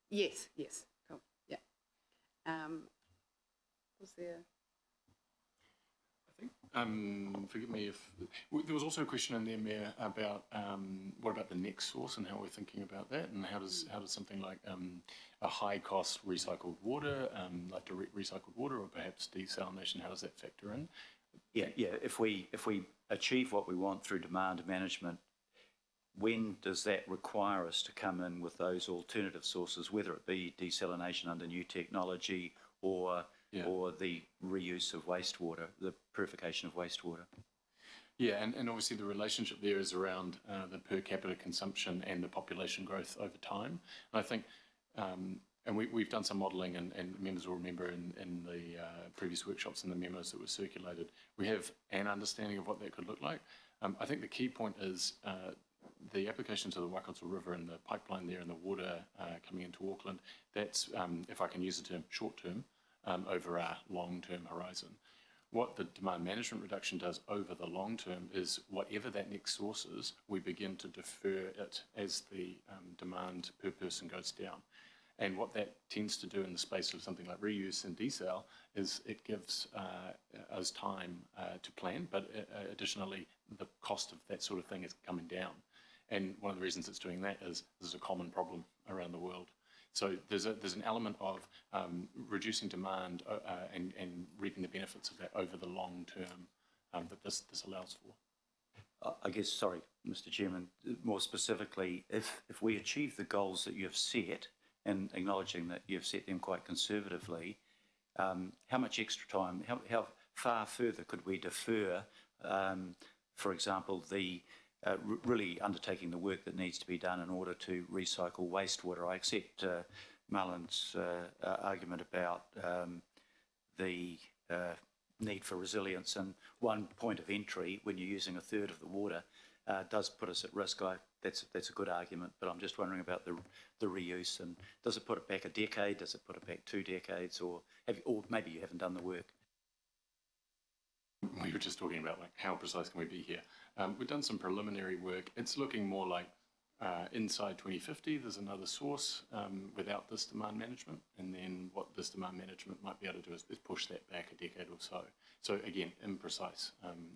Yes, cool, yeah. Was there? I think, forgive me if, there was also a question in there, Mayor, about what about the next source and how we're thinking about that, and how does something like a high cost recycled water, like direct recycled water, or perhaps desalination, how does that factor in? Yeah. If we achieve what we want through demand management, when does that require us to come in with those alternative sources, whether it be desalination under new technology or the reuse of wastewater, the purification of wastewater? Yeah, and obviously the relationship there is around the per capita consumption and the population growth over time. And I think, and we've done some modelling, and members will remember in the previous workshops and the memos that were circulated, we have an understanding of what that could look like. I think the key point is the application to the Waikato River and the pipeline there and the water coming into Auckland, that's, if I can use the term, short term, over our long-term horizon. What the demand management reduction does over the long term is whatever that next source is, we begin to defer it as the demand per person goes down. And what that tends to do in the space of something like reuse and desal is it gives us time to plan, but additionally the cost of that sort of thing is coming down. And one of the reasons it's doing that is this is a common problem around the world. So there's an element of reducing demand and reaping the benefits of that over the long term that this allows for. I guess, sorry, Mr. Chairman, more specifically, if we achieve the goals that you've set, and acknowledging that you've set them quite conservatively, how much extra time, how far further could we defer, for example, the really undertaking the work that needs to be done in order to recycle wastewater? I accept Marlon's argument about the need for resilience, and one point of entry when you're using a third of the water does put us at risk. That's a good argument, but I'm just wondering about the reuse, and does it put it back a decade? Does it put it back 2 decades, or maybe you haven't done the work? We were just talking about like how precise can we be here. We've done some preliminary work. It's looking more like inside 2050 there's another source without this demand management, and then what this demand management might be able to do is push that back a decade or so. So again, imprecise.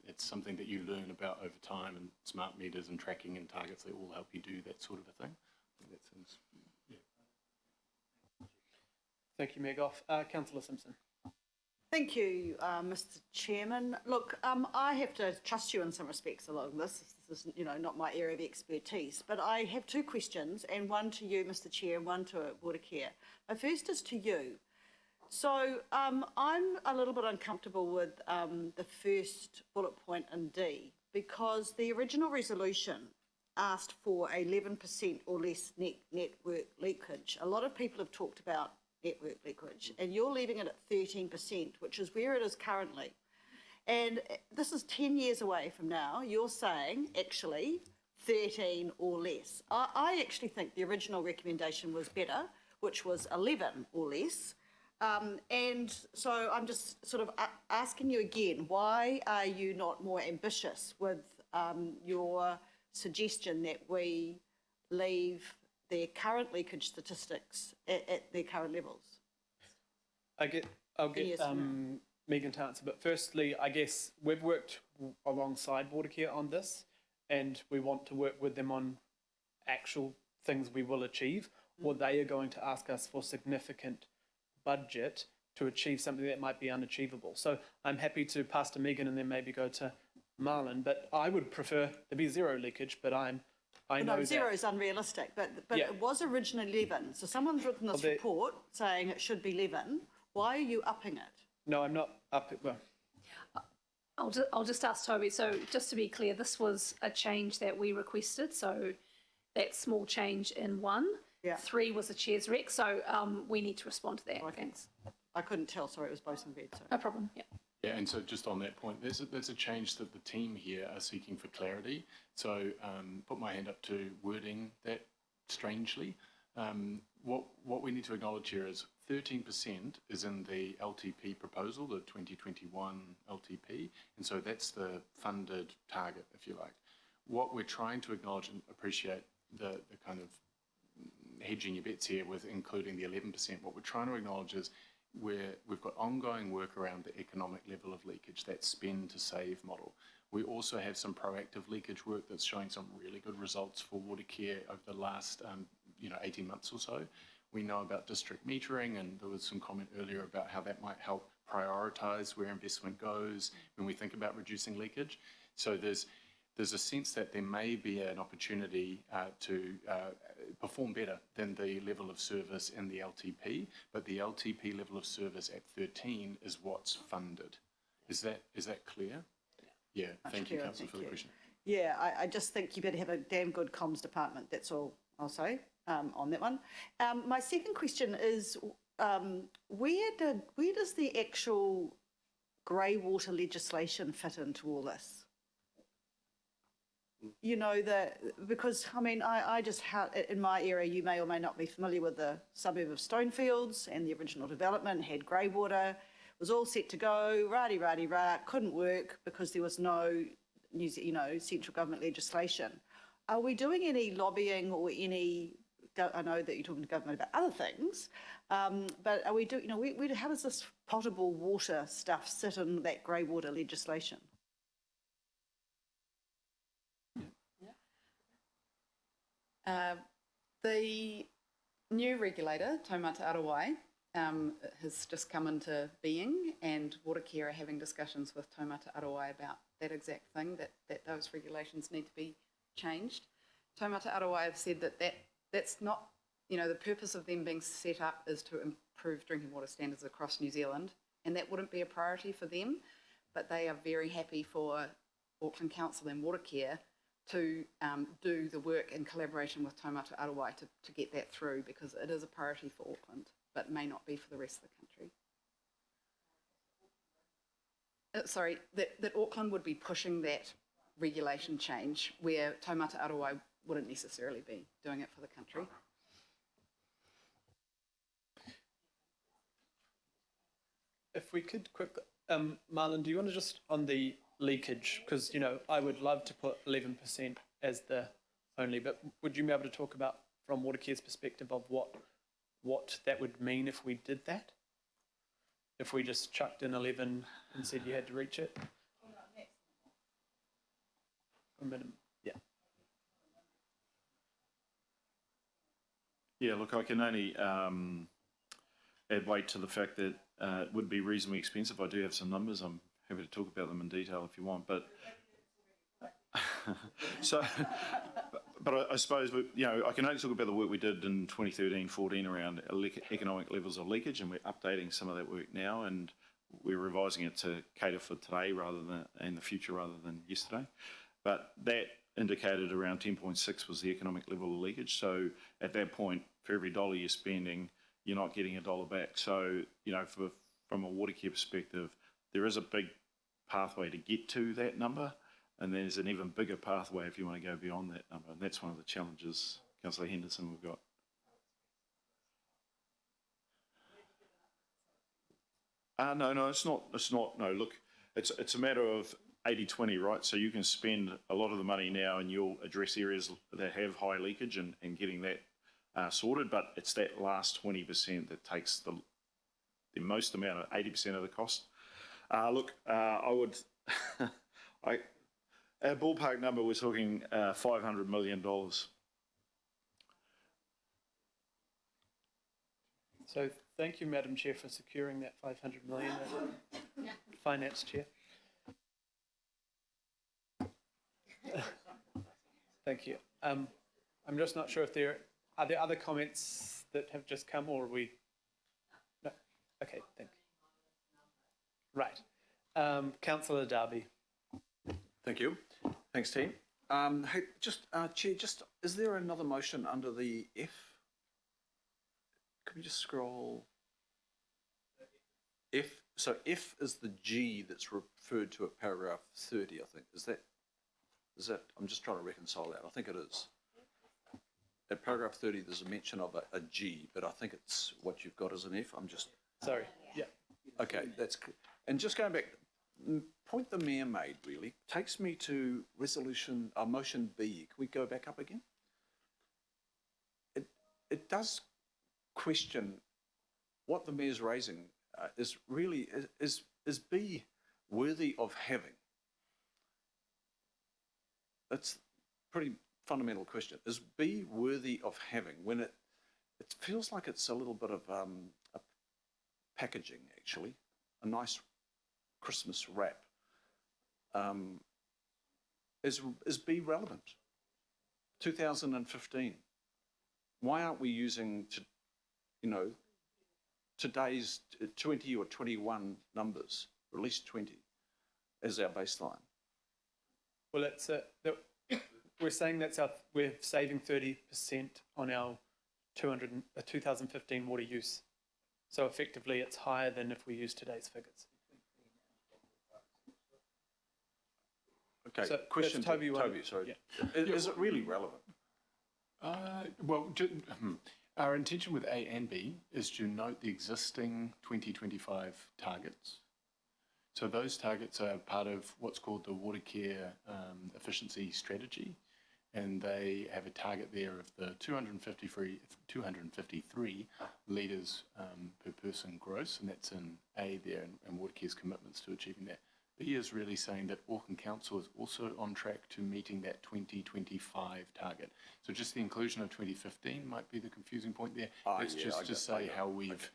It's something that you learn about over time, and smart meters and tracking and targets, they all help you do that sort of a thing. That sounds, yeah. Thank you, Mayor Goff. Councillor Simpson. Thank you, Mr. Chairman. Look, I have to trust you in some respects along this. This is, not my area of expertise. But I have two questions, and one to you, Mr. Chair, and one to Watercare. My first is to you. So I'm a little bit uncomfortable with the first bullet point in D, because the original resolution asked for 11% or less network leakage. A lot of people have talked about network leakage, and you're leaving it at 13%, which is where it is currently. And this is 10 years away from now. You're saying, actually, 13 or less. I actually think the original recommendation was better, which was 11 or less. And so I'm just sort of asking you again, why are you not more ambitious with your suggestion that we leave their current leakage statistics at their current levels? I'll get Megan to answer, but firstly, I guess we've worked alongside Watercare on this, and we want to work with them on actual things we will achieve, or they are going to ask us for significant budget to achieve something that might be unachievable. So I'm happy to pass to Megan and then maybe go to Marlon, but I would prefer there be zero leakage, but I know no, zero that is unrealistic, but Yeah. it was originally 11. So someone's written this report saying it should be 11. Why are you upping it? No, I'm not up. Well, I'll just ask Toby. So just to be clear, this was a change that we requested. So that small change in 1. Yeah. 3 was the chair's rec. So we need to respond to that. Thanks. I couldn't tell. Sorry, it was both in bed. So. No problem. Yeah. Yeah, and so just on that point, there's a change that the team here are seeking for clarity. So put my hand up to wording that strangely. What we need to acknowledge here is 13% is in the LTP proposal, the 2021 LTP, and so that's the funded target, if you like. What we're trying to acknowledge and appreciate the kind of hedging your bets here with including the 11%, what we're trying to acknowledge is we've got ongoing work around the economic level of leakage, that spend to save model. We also have some proactive leakage work that's showing some really good results for Watercare over the last 18 months or so. We know about district metering, and there was some comment earlier about how that might help prioritise where investment goes when we think about reducing leakage. So there's a sense that there may be an opportunity to perform better than the level of service in the LTP, but the LTP level of service at 13 is what's funded. Is that clear? Yeah, thank you, Councillor, for the question. Yeah, I just think you better have a damn good comms department. That's all I'll say on that one. My second question is, where does the actual grey water legislation fit into all this? Because I just, in my area, you may or may not be familiar with the suburb of Stonefields, and the original development had grey water, was all set to go, rah, couldn't work because there was no, central government legislation. Are we doing any lobbying or any? I know that you're talking to government about other things, but are we doing? How does this potable water stuff sit in that grey water legislation? The new regulator, Taumata Arawai, has just come into being, and Watercare are having discussions with Taumata Arawai about that exact thing, that those regulations need to be changed. Taumata Arawai have said that's not, the purpose of them being set up is to improve drinking water standards across New Zealand, and that wouldn't be a priority for them, but they are very happy for Auckland Council and Watercare to do the work in collaboration with Taumata Arawai to get that through, because it is a priority for Auckland, but may not be for the rest of the country. That Auckland would be pushing that regulation change, where Taumata Arawai wouldn't necessarily be doing it for the country. if we could quickly, Marlon, do you want to just on the leakage, because I would love to put 11% as the only, but would you be able to talk about from Watercare's perspective of what that would mean if we did that? If we just chucked in 11 and said you had to reach it? A minimum, yeah. Yeah, look, I can only add weight to the fact that it would be reasonably expensive. I do have some numbers. I'm happy to talk about them in detail if you want, but so, but I suppose, I can only talk about the work we did in 2013-14 around economic levels of leakage, and we're updating some of that work now, and we're revising it to cater for today and the future rather than yesterday. But that indicated around 10.6 was the economic level of leakage. So at that point, for every dollar you're spending, you're not getting a dollar back. So, from a water care perspective, there is a big pathway to get to that number, and there's an even bigger pathway if you want to go beyond that number. And that's one of the challenges, Councillor Henderson, we've got. No, it's not. No, look, it's a matter of 80-20, right? So you can spend a lot of the money now and you'll address areas that have high leakage and getting that sorted, but it's that last 20% that takes the most amount of 80% of the cost. Look, I would, our ballpark number, we're talking $500 million. So thank you, Madam Chair, for securing that 500 million. Finance Chair. Thank you. I'm just not sure if there are other comments that have just come, or are we? No. Okay. Thank you. Right. Councillor Darby. Thank you. Thanks, team. Hey, Chair, is there another motion under the F? Can we just scroll? F. So F is the G that's referred to at paragraph 30, I think. Is that? I'm just trying to reconcile that. I think it is. At paragraph 30, there's a mention of a G, but I think it's what you've got as an F. I'm just. Sorry. Yeah. Okay, that's good. And just going back, point the Mayor made really takes me to motion B. Can we go back up again? It does question what the Mayor's raising is really, is B worthy of having? That's a pretty fundamental question. Is B worthy of having when it feels like it's a little bit of a packaging, actually, a nice Christmas wrap. Is B relevant? 2015. Why aren't we using today's 20 or 21 numbers, or at least 20, as our baseline? Well, we're saying we're saving 30% on our 2015 water use. So effectively, it's higher than if we use today's figures. Okay. So question Toby, sorry. Yeah. Is it really relevant? Our intention with A and B is to note the existing 2025 targets. So those targets are part of what's called the Water Care Efficiency Strategy, and they have a target there of the 253 litres per person gross, and that's in A there, and Water Care's commitments to achieving that. B is really saying that Auckland Council is also on track to meeting that 2025 target. So just the inclusion of 2015 might be the confusing point there. It's just to say how we've...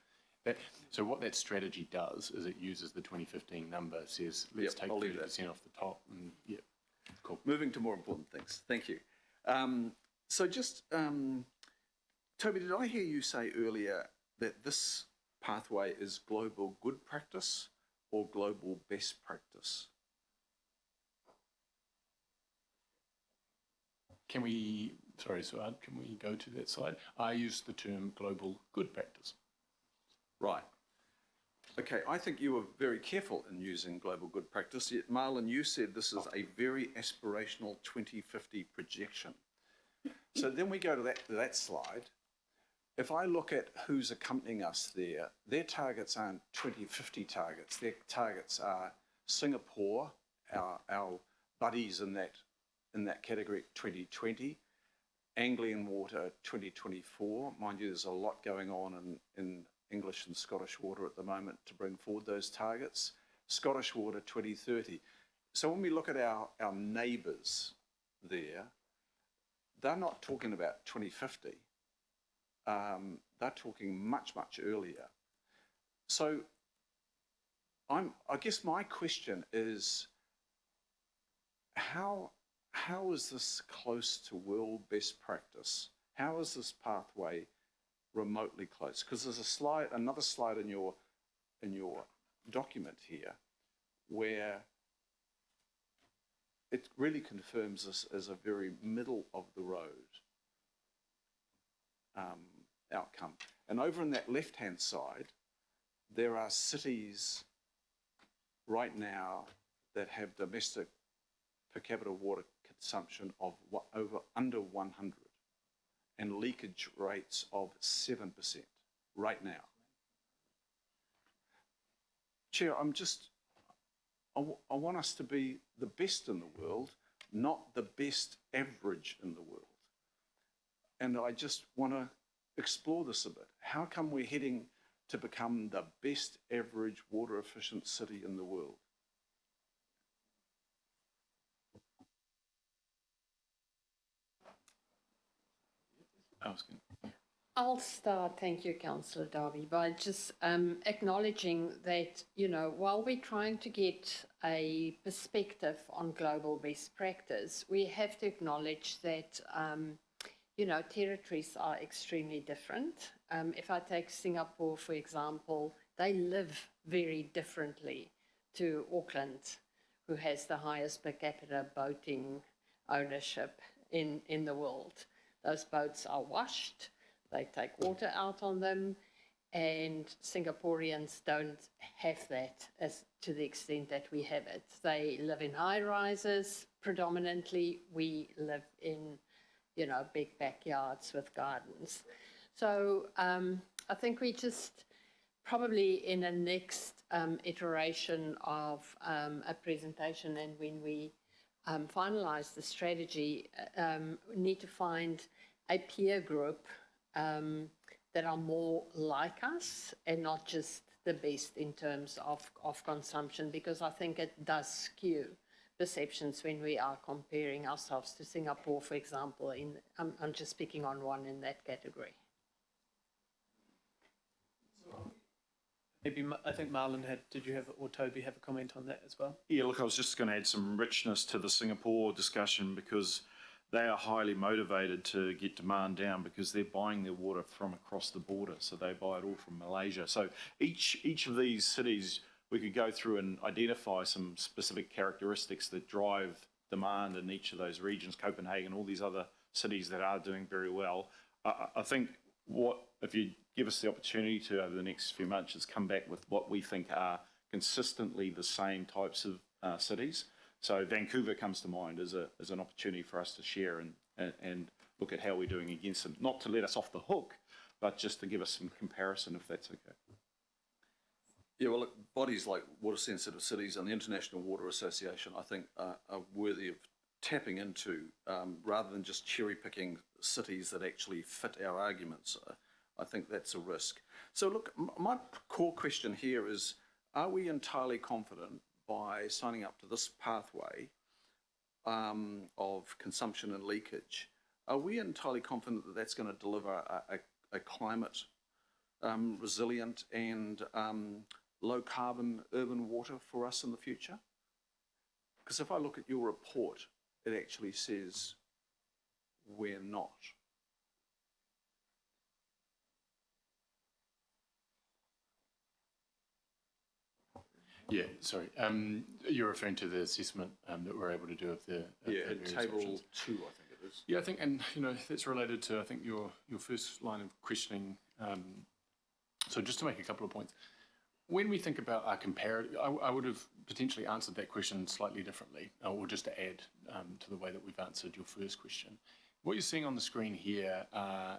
So what that strategy does is it uses the 2015 number, says let's take 30% off the top, and cool. Moving to more important things. Thank you. So just, Toby, did I hear you say earlier that this pathway is global good practice or global best practice? Can we go to that slide? I use the term global good practice. Right. Okay, I think you were very careful in using global good practice, yet Marlon, you said this is a very aspirational 2050 projection. So then we go to that slide. If I look at who's accompanying us there, their targets aren't 2050 targets. Their targets are Singapore, our buddies in that category, 2020, Anglian Water 2024. Mind you, there's a lot going on in English and Scottish Water at the moment to bring forward those targets. Scottish Water 2030. So when we look at our neighbours there, they're not talking about 2050. They're talking much, much earlier. So I guess my question is, how is this close to world best practice? How is this pathway remotely close? Because there's another slide in your document here, where it really confirms this as a very middle of the road outcome. And over on that left-hand side, there are cities right now that have domestic per capita water consumption of under 100 and leakage rates of 7% right now. Chair, I want us to be the best in the world, not the best average in the world. And I just want to explore this a bit. How come we're heading to become the best average water efficient city in the world? I'll start, thank you, Councillor Darby, by just acknowledging that, you know, while we're trying to get a perspective on global best practice, we have to acknowledge that, you know, territories are extremely different. If I take Singapore, for example, they live very differently to Auckland, who has the highest per capita boating ownership in the world. Those boats are washed, they take water out on them, and Singaporeans don't have that as to the extent that we have it. They live in high rises predominantly. We live in, you know, big backyards with gardens. So I think we just probably in a next iteration of a presentation, and when we finalise the strategy, need to find a peer group that are more like us and not just the best in terms of consumption, because I think it does skew perceptions when we are comparing ourselves to Singapore, for example. I'm just speaking on one in that category. Maybe, I think Marlon did you have, or Toby have a comment on that as well? Yeah, look, I was just going to add some richness to the Singapore discussion, because they are highly motivated to get demand down because they're buying their water from across the border. So they buy it all from Malaysia. So each of these cities, we could go through and identify some specific characteristics that drive demand in each of those regions, Copenhagen, all these other cities that are doing very well. I think if you give us the opportunity to, over the next few months, is come back with what we think are consistently the same types of cities. So Vancouver comes to mind as an opportunity for us to share and look at how we're doing against them. Not to let us off the hook, but just to give us some comparison, if that's okay. Yeah, well, look, bodies like Water Sensitive Cities and the International Water Association, I think, are worthy of tapping into, rather than just cherry-picking cities that actually fit our arguments. I think that's a risk. So look, my core question here is, are we entirely confident by signing up to this pathway of consumption and leakage, are we entirely confident that that's going to deliver a climate resilient and low carbon urban water for us in the future? Because if I look at your report, it actually says we're not. Yeah, sorry. You're referring to the assessment that we're able to do of the table options. 2, I think it is. Yeah, I think, and you know, that's related to, I think, your first line of questioning. So just to make a couple of points, when we think about our comparative, I would have potentially answered that question slightly differently, or just to add to the way that we've answered your first question. What you're seeing on the screen here are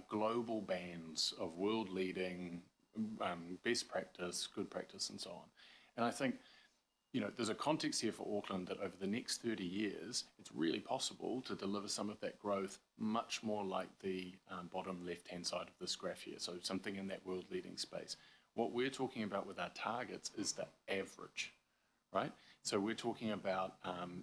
global bands of world-leading best practice, good practice, and so on. And I think, you know, there's a context here for Auckland that over the next 30 years, it's really possible to deliver some of that growth much more like the bottom left-hand side of this graph here, so something in that world-leading space. What we're talking about with our targets is the average, right? So we're talking about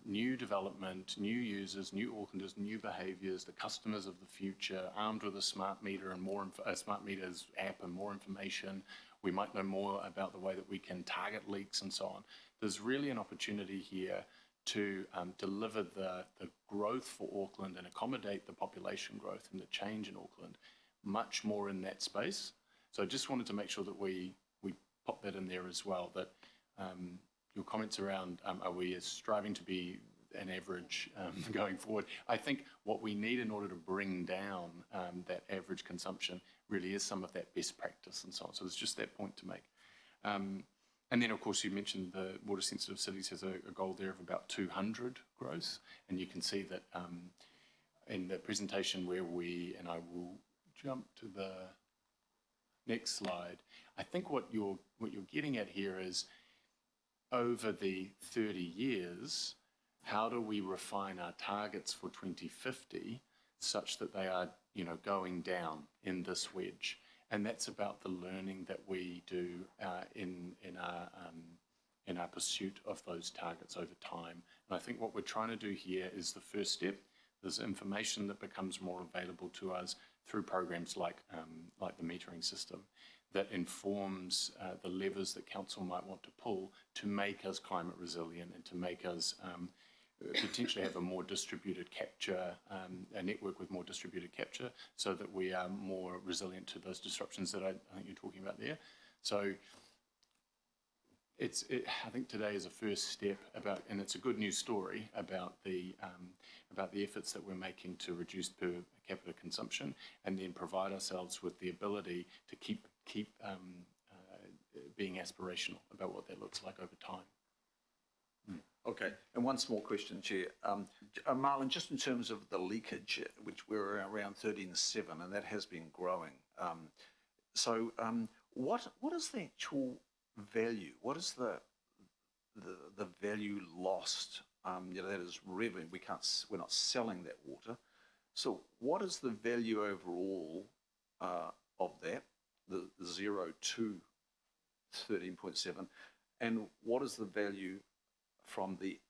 new development, new users, new Aucklanders, new behaviours, the customers of the future, armed with a smart meter and more smart meters app and more information. We might know more about the way that we can target leaks and so on. There's really an opportunity here to deliver the growth for Auckland and accommodate the population growth and the change in Auckland much more in that space. So I just wanted to make sure that we pop that in there as well, that your comments around are we striving to be an average going forward? I think what we need in order to bring down that average consumption really is some of that best practice and so on. So there's just that point to make. And then, of course, you mentioned the Water Sensitive Cities has a goal there of about 200 growth. And you can see that in the presentation where and I will jump to the next slide. I think what you're getting at here is over the 30 years, how do we refine our targets for 2050 such that they are, going down in this wedge? And that's about the learning that we do in our pursuit of those targets over time. And I think what we're trying to do here is the first step. There's information that becomes more available to us through programs like the metering system that informs the levers that council might want to pull to make us climate resilient and to make us potentially have a more distributed capture, a network with more distributed capture, so that we are more resilient to those disruptions that I think you're talking about there. So I think today is a first step about, and it's a good news story about the efforts that we're making to reduce per capita consumption, and then provide ourselves with the ability to keep being aspirational about what that looks like over time. Okay, and one small question, Chair. Marlon, just in terms of the leakage, which we're around 13.7, and that has been growing. What is the actual value? What is the value lost? That is revenue. We're not selling that water. So what is the value overall of that, the 0 to 13.7, and what is the value from the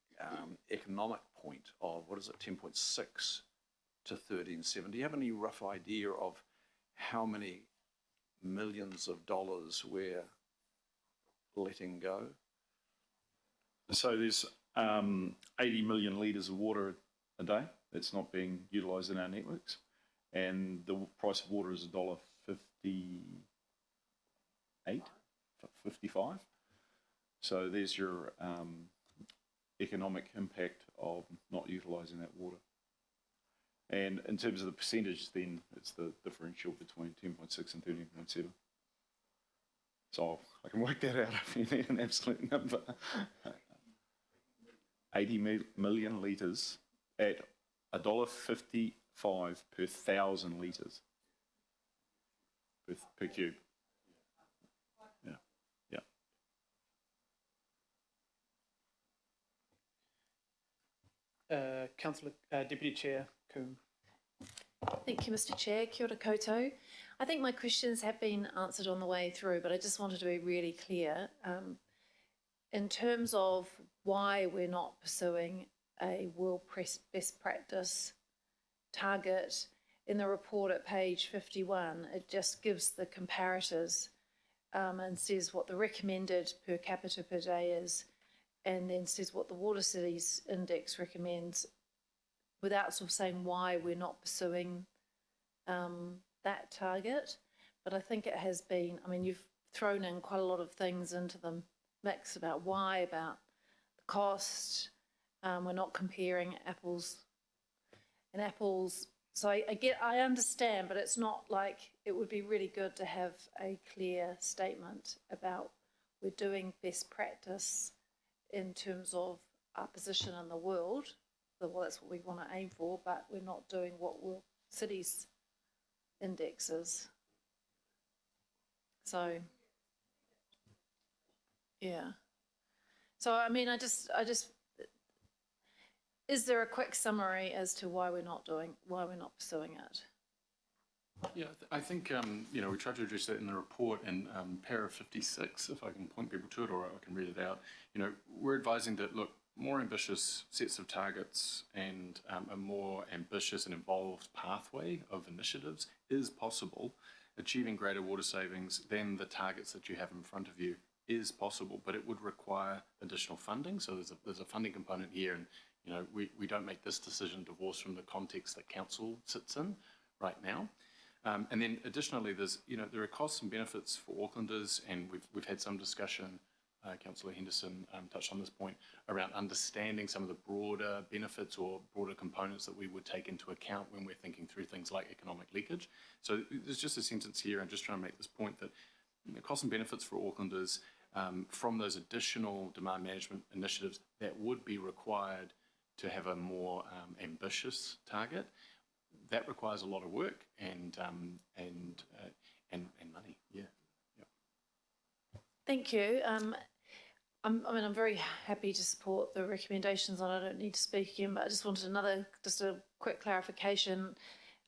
economic point of, 10.6 to 13.7? Do you have any rough idea of how many millions of dollars we're letting go? So there's 80 million litres of water a day that's not being utilised in our networks, and the price of water is $1.55. So there's your economic impact of not utilising that water. And in terms of the percentage, then it's the differential between 10.6 and 13.7. So I can work that out if you need an absolute number. 80 million litres at $1.55 per 1,000 litres per cube. Councillor Deputy Chair Coombe. Thank you, Mr. Chair. Kia ora koutou. I think my questions have been answered on the way through, but I just wanted to be really clear. In terms of why we're not pursuing a world best practice target, in the report at page 51, it just gives the comparators and says what the recommended per capita per day is, and then says what the Water Cities Index recommends, without sort of saying why we're not pursuing that target. But I think it has been, you've thrown in quite a lot of things into the mix about why, about the cost. We're not comparing apples and apples. So I understand, but it's not like, it would be really good to have a clear statement about we're doing best practice in terms of our position in the world. Well, that's what we want to aim for, but we're not doing what World Cities Index is. So, yeah. So, I just, is there a quick summary as to why we're not pursuing it? Yeah, I think, we tried to address that in the report in para 56, if I can point people to it, or I can read it out. We're advising that, look, more ambitious sets of targets and a more ambitious and involved pathway of initiatives is possible. Achieving greater water savings than the targets that you have in front of you is possible, but it would require additional funding. So there's a funding component here, and we don't make this decision divorced from the context that council sits in right now. And then additionally, there are costs and benefits for Aucklanders, and we've had some discussion. Councillor Henderson touched on this point around understanding some of the broader benefits or broader components that we would take into account when we're thinking through things like economic leakage. So there's just a sentence here, I'm just trying to make this point that costs and benefits for Aucklanders from those additional demand management initiatives that would be required to have a more ambitious target. That requires a lot of work and money. Yeah. Thank you. I'm very happy to support the recommendations, and I don't need to speak again, but I just wanted just a quick clarification.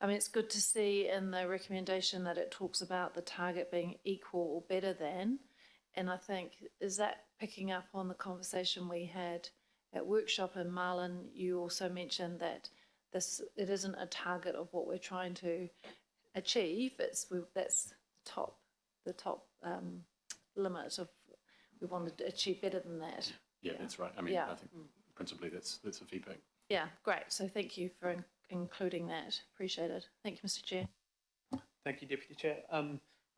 It's good to see in the recommendation that it talks about the target being equal or better than, and I think, is that picking up on the conversation we had at workshop? And Marlon, you also mentioned that it isn't a target of what we're trying to achieve. That's the top limit of, we wanted to achieve better than that. Yeah, that's right. I think principally that's the feedback. Yeah, great. So thank you for including that. Appreciate it. Thank you, Mr. Chair. Thank you, Deputy Chair.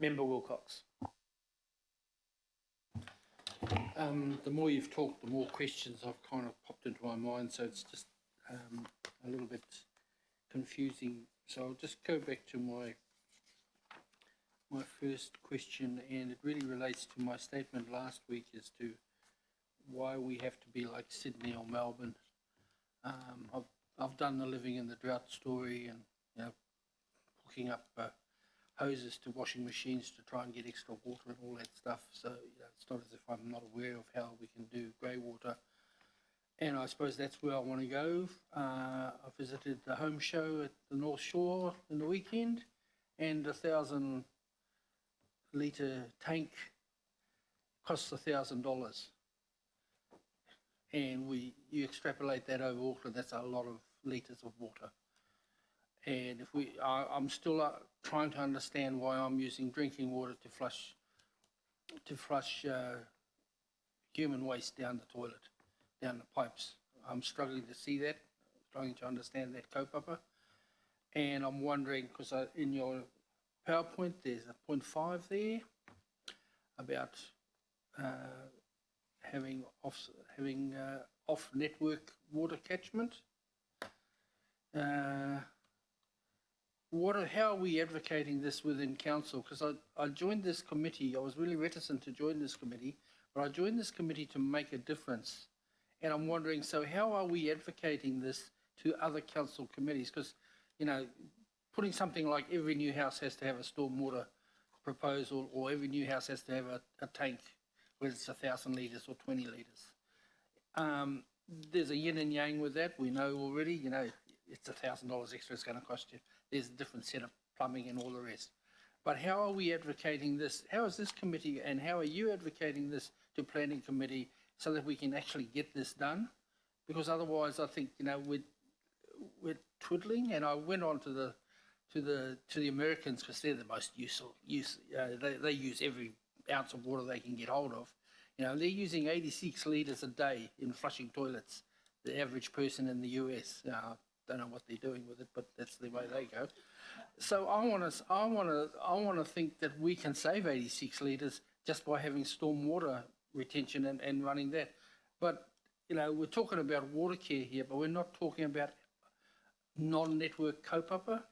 Member Wilcox. The more you've talked, the more questions have kind of popped into my mind, so it's just a little bit confusing. So I'll just go back to my first question, and it really relates to my statement last week as to why we have to be like Sydney or Melbourne. I've done the living in the drought story, and hooking up hoses to washing machines to try and get extra water and all that stuff. So it's not as if I'm not aware of how we can do grey water. And I suppose that's where I want to go. I visited the home show at the North Shore in the weekend, and 1,000 litre tank costs $1,000. And you extrapolate that over Auckland, that's a lot of litres of water. And I'm still trying to understand why I'm using drinking water to flush human waste down the toilet, down the pipes. I'm struggling to see that, struggling to understand that kaupapa. And I'm wondering, because in your PowerPoint there's a 0.5 there about having off-network water catchment. How are we advocating this within council? Because I joined this committee, I was really reticent to join this committee, but I joined this committee to make a difference. And I'm wondering, so how are we advocating this to other council committees? Because, putting something like every new house has to have a stormwater proposal, or every new house has to have a tank, whether it's 1,000 litres or 20 litres. There's a yin and yang with that. We know already, it's $1,000 extra it's going to cost you. There's a different set of plumbing and all the rest. But how are we advocating this? How is this committee, and how are you advocating this to planning committee so that we can actually get this done? Because otherwise, I think we're twiddling. And I went on to the Americans, because they're the most useful. They use every ounce of water they can get hold of. They're using 86 litres a day in flushing toilets. The average person in the US. I don't know what they're doing with it, but that's the way they go. So I want to think that we can save 86 litres just by having stormwater retention and running that. But we're talking about water care here, but we're not talking about non-network kaupapa.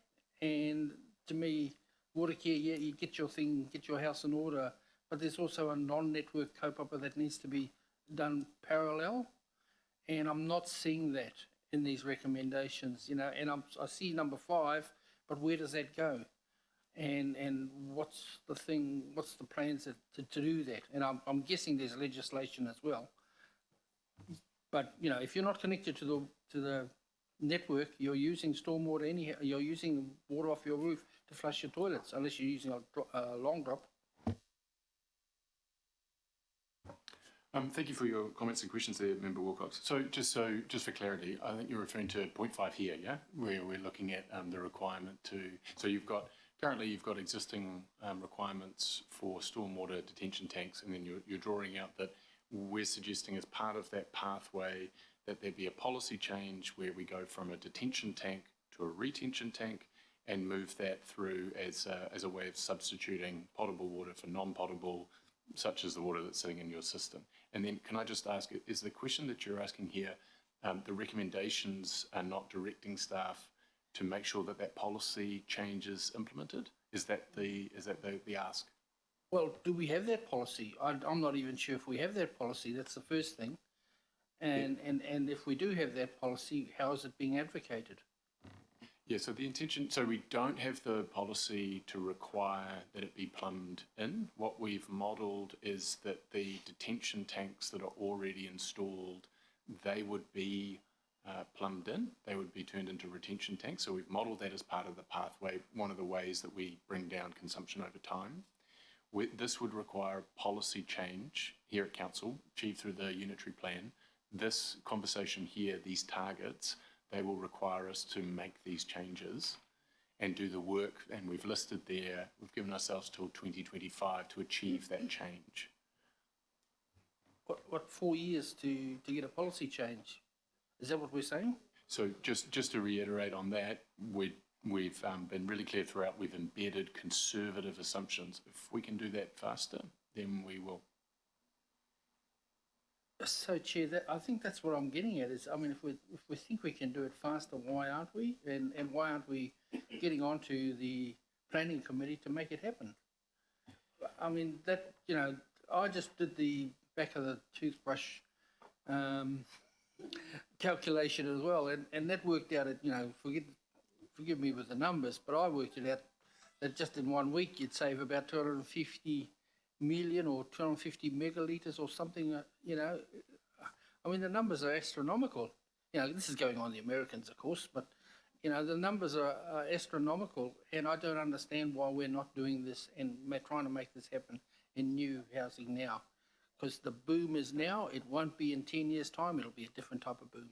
And to me, water care, yeah, you get your house in order, but there's also a non-network kaupapa that needs to be done parallel. And I'm not seeing that in these recommendations, and I see number 5, but where does that go? And what's the plans to do that? And I'm guessing there's legislation as well. But if you're not connected to the network, you're using stormwater anyhow. You're using water off your roof to flush your toilets unless you're using a long drop. Thank you for your comments and questions there, Member Wilcox. So just for clarity, I think you're referring to point 5 here, yeah? Where we're looking at the requirement to, so currently you've got existing requirements for stormwater detention tanks, and then you're drawing out that we're suggesting as part of that pathway that there be a policy change where we go from a detention tank to a retention tank and move that through as a way of substituting potable water for non-potable, such as the water that's sitting in your system. And then can I just ask, is the question that you're asking here, the recommendations are not directing staff to make sure that that policy change is implemented? Is that the ask? Well, do we have that policy? I'm not even sure if we have that policy. That's the first thing. And if we do have that policy, how is it being advocated? Yeah, so the intention, so we don't have the policy to require that it be plumbed in. What we've modelled is that the detention tanks that are already installed, they would be plumbed in. They would be turned into retention tanks. So we've modelled that as part of the pathway, one of the ways that we bring down consumption over time. This would require a policy change here at Council, achieved through the unitary plan. This conversation here, these targets, they will require us to make these changes and do the work, and we've listed there, we've given ourselves till 2025 to achieve that change. What 4 years to get a policy change? Is that what we're saying? So just to reiterate on that, we've been really clear throughout, we've embedded conservative assumptions. If we can do that faster, then we will. So, Chair, I think that's what I'm getting at is, I mean, if we think we can do it faster, why aren't we? And why aren't we getting onto the planning committee to make it happen? I mean, that, you know, I just did the back of the toothbrush calculation as well, and that worked out at, you know, forgive me with the numbers, but I worked it out that just in 1 week you'd save about 250 million or 250 megalitres or something, you know. I mean, the numbers are astronomical. You know, this is going on the Americans, of course, but, you know, the numbers are astronomical, and I don't understand why we're not doing this and trying to make this happen in new housing now. Because the boom is now, it won't be in 10 years' time, it'll be a different type of boom.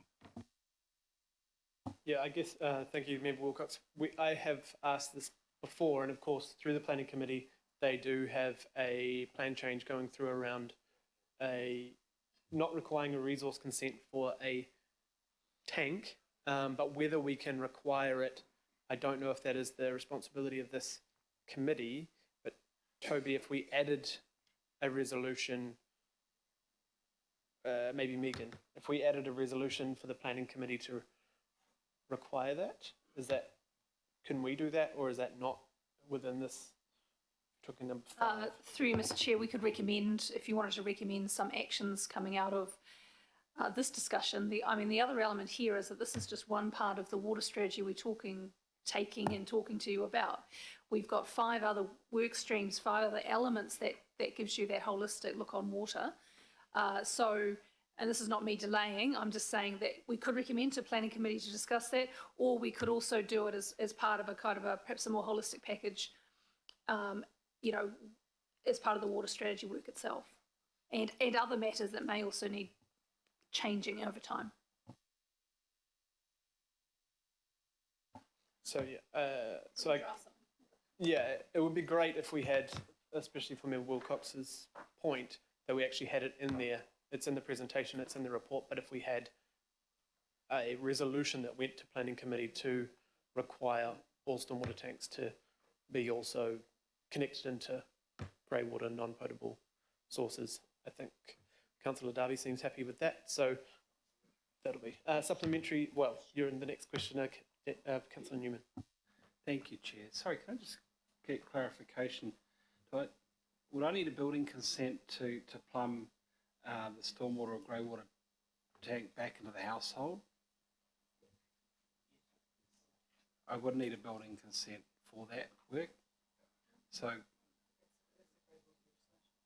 Yeah, I guess, thank you, Member Wilcox. I have asked this before, and of course, through the planning committee, they do have a plan change going through around not requiring a resource consent for a tank, but whether we can require it, I don't know if that is the responsibility of this committee, but Toby, if we added a resolution, maybe Megan, if we added a resolution for the planning committee to require that, can we do that, or is that not within this? Talking number 5. Through you, Mr. Chair, we could recommend, if you wanted to recommend some actions coming out of this discussion. The other element here is that this is just one part of the water strategy we're taking and talking to you about. We've got 5 other work streams, 5 other elements that gives you that holistic look on water. And this is not me delaying, I'm just saying that we could recommend to planning committee to discuss that, or we could also do it as part of perhaps a more holistic package, you know, as part of the water strategy work itself, and other matters that may also need changing over time. So it would be great if we had, especially from Member Wilcox's point, that we actually had it in there. It's in the presentation, it's in the report, but if we had a resolution that went to planning committee to require all stormwater tanks to be also connected into grey water, non-potable sources. I think Councillor Darby seems happy with that, so that'll be supplementary. Well, you're in the next question, Councillor Newman. Thank you, Chair. Sorry, can I just get clarification? Would I need a building consent to plumb the stormwater or grey water tank back into the household? I would need a building consent for that work. So,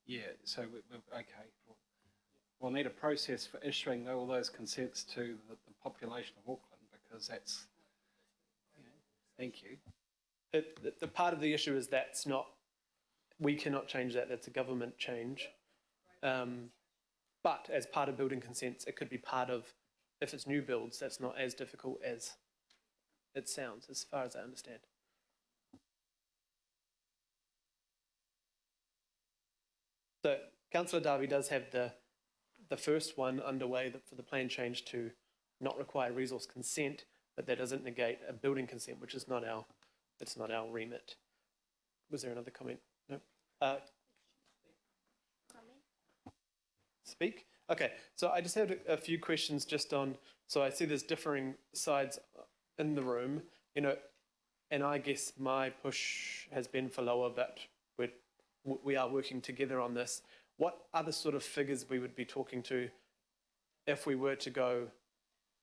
yeah, so okay. We'll need a process for issuing all those consents to the population of Auckland, because that's, you know, thank you. The part of the issue is that's not, we cannot change that, that's a government change. But as part of building consents, it could be part of, if it's new builds, that's not as difficult as it sounds, as far as I understand. So Councillor Darby does have the first one underway for the plan change to not require resource consent, but that doesn't negate a building consent, which is not our, it's not our remit. Was there another comment? No. Speak? Okay, so I just had a few questions just on, so I see there's differing sides in the room, you know, and I guess my push has been for lower, but we are working together on this. What other sort of figures we would be talking to if we were to go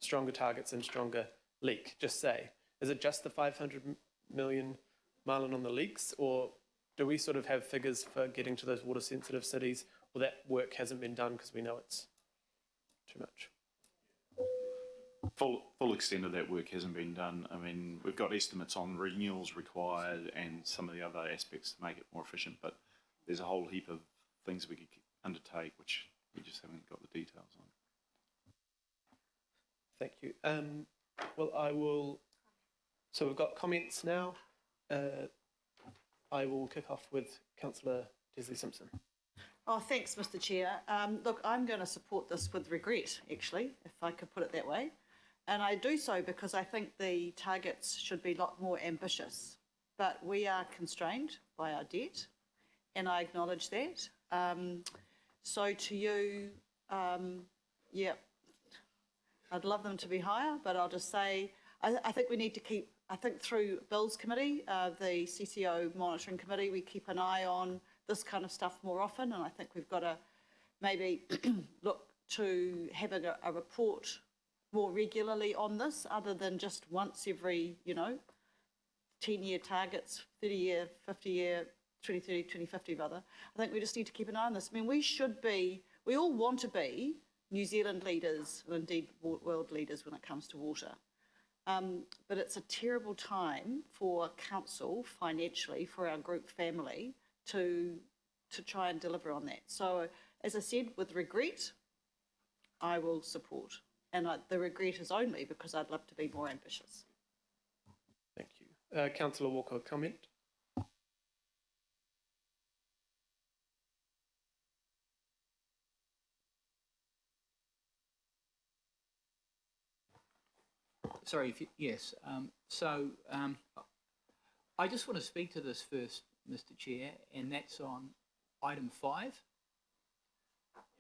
stronger targets and stronger leak? Just say, is it just the 500 million, Marlon, on the leaks, or do we sort of have figures for getting to those water sensitive cities, or that work hasn't been done because we know it's too much? Full extent of that work hasn't been done. I mean, we've got estimates on renewals required and some of the other aspects to make it more efficient, but there's a whole heap of things we could undertake which we just haven't got the details on. Thank you. Well, I will, so we've got comments now. I will kick off with Councillor Desley Simpson. Oh, thanks, Mr. Chair. Look, I'm going to support this with regret, actually, if I could put it that way. And I do so because I think the targets should be a lot more ambitious. But we are constrained by our debt, and I acknowledge that. So to you, yeah, I'd love them to be higher, but I'll just say, I think we need to keep, I think through Bill's committee, the CCO monitoring committee, we keep an eye on this kind of stuff more often, and I think we've got to maybe look to having a report more regularly on this, other than just once every, 10-year targets, 30-year, 50-year, 2030, 2050 rather. I think we just need to keep an eye on this. I mean, we all want to be New Zealand leaders, and indeed world leaders when it comes to water. But it's a terrible time for council financially, for our group family, to try and deliver on that. So, as I said, with regret, I will support. And the regret is only because I'd love to be more ambitious. Thank you. Councillor Walker, comment? Sorry, yes. I just want to speak to this first, Mr. Chair, and that's on item 5.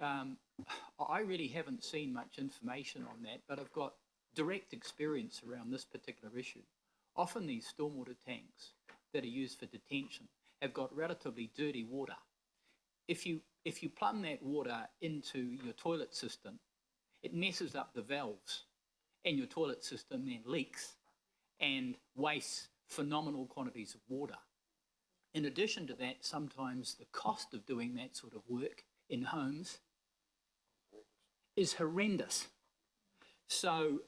I really haven't seen much information on that, but I've got direct experience around this particular issue. Often these stormwater tanks that are used for detention have got relatively dirty water. If you plumb that water into your toilet system, it messes up the valves, and your toilet system then leaks and wastes phenomenal quantities of water. In addition to that, sometimes the cost of doing that sort of work in homes is horrendous. So,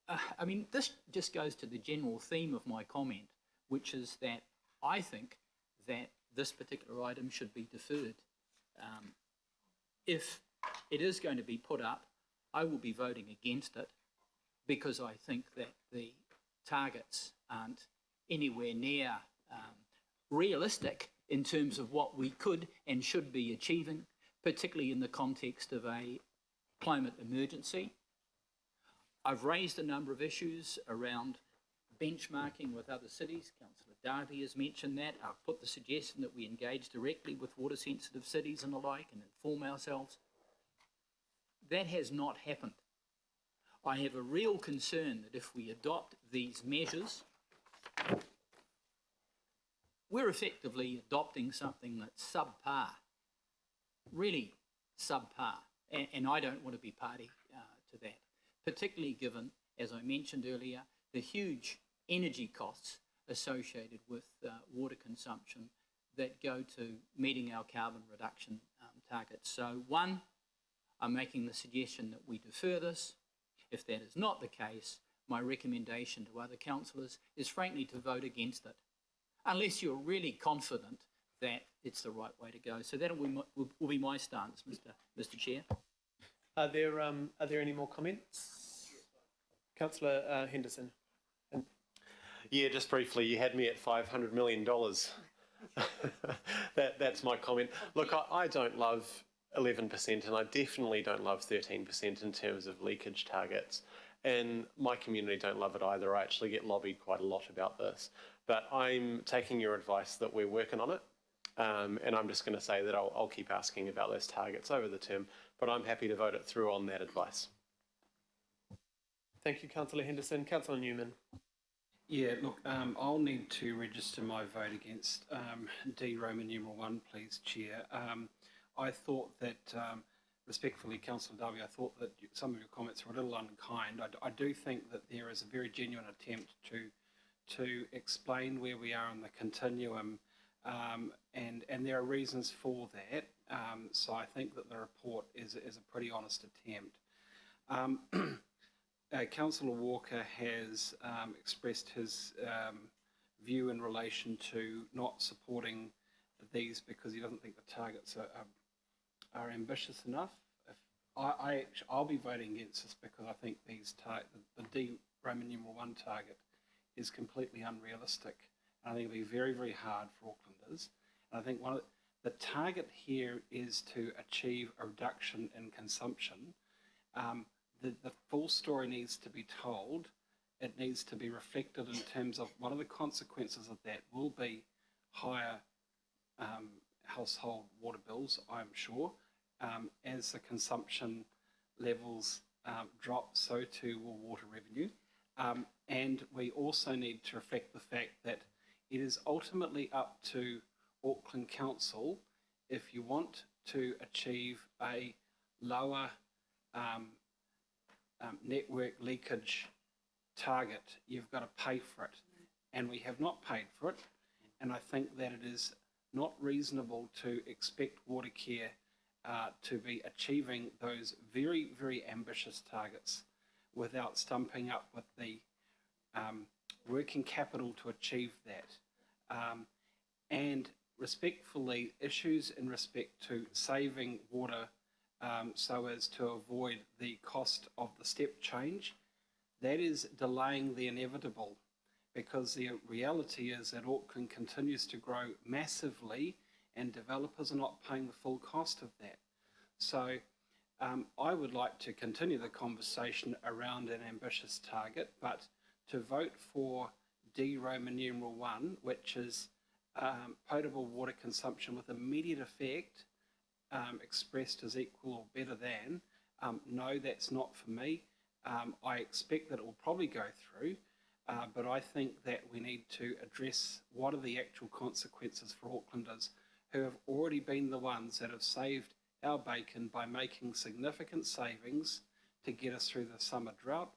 I mean, this just goes to the general theme of my comment, which is that I think that this particular item should be deferred. If it is going to be put up, I will be voting against it, because I think that the targets aren't anywhere near realistic in terms of what we could and should be achieving, particularly in the context of a climate emergency. I've raised a number of issues around benchmarking with other cities. Councillor Darby has mentioned that. I've put the suggestion that we engage directly with water-sensitive cities and the like and inform ourselves. That has not happened. I have a real concern that if we adopt these measures, we're effectively adopting something that's subpar, really subpar, and I don't want to be party to that, particularly given, as I mentioned earlier, the huge energy costs associated with water consumption that go to meeting our carbon reduction targets. So, one, I'm making the suggestion that we defer this. If that is not the case, my recommendation to other councillors is frankly to vote against it, unless you're really confident that it's the right way to go. So that will be my stance, Mr. Chair. Are there any more comments? Councillor Henderson. Yeah, just briefly, you had me at $500 million. That's my comment. Look, I don't love 11%, and I definitely don't love 13% in terms of leakage targets. And my community don't love it either. I actually get lobbied quite a lot about this. But I'm taking your advice that we're working on it. And I'm just going to say that I'll keep asking about those targets over the term, but I'm happy to vote it through on that advice. Thank you, Councillor Henderson. Councillor Newman. Yeah, look, I'll need to register my vote against D Roman numeral 1, please, Chair. I thought that, respectfully, Councillor Darby, I thought that some of your comments were a little unkind. I do think that there is a very genuine attempt to explain where we are on the continuum, and there are reasons for that. So I think that the report is a pretty honest attempt. Councillor Walker has expressed his view in relation to not supporting these because he doesn't think the targets are ambitious enough. I'll be voting against this because I think the D Roman numeral 1 target is completely unrealistic. And I think it'll be very, very hard for Aucklanders. And I think the target here is to achieve a reduction in consumption. The full story needs to be told. It needs to be reflected in terms of what are the consequences of that will be higher household water bills, I'm sure. As the consumption levels drop, so too will water revenue. And we also need to reflect the fact that it is ultimately up to Auckland Council if you want to achieve a lower network leakage target, you've got to pay for it. And we have not paid for it. And I think that it is not reasonable to expect Watercare to be achieving those very, very ambitious targets without stumping up with the working capital to achieve that. And respectfully, issues in respect to saving water so as to avoid the cost of the step change, that is delaying the inevitable, because the reality is that Auckland continues to grow massively and developers are not paying the full cost of that. So I would like to continue the conversation around an ambitious target, but to vote for D Roman numeral 1, which is potable water consumption with immediate effect, expressed as equal or better than, no, that's not for me. I expect that it will probably go through, but I think that we need to address what are the actual consequences for Aucklanders who have already been the ones that have saved our bacon by making significant savings to get us through the summer drought,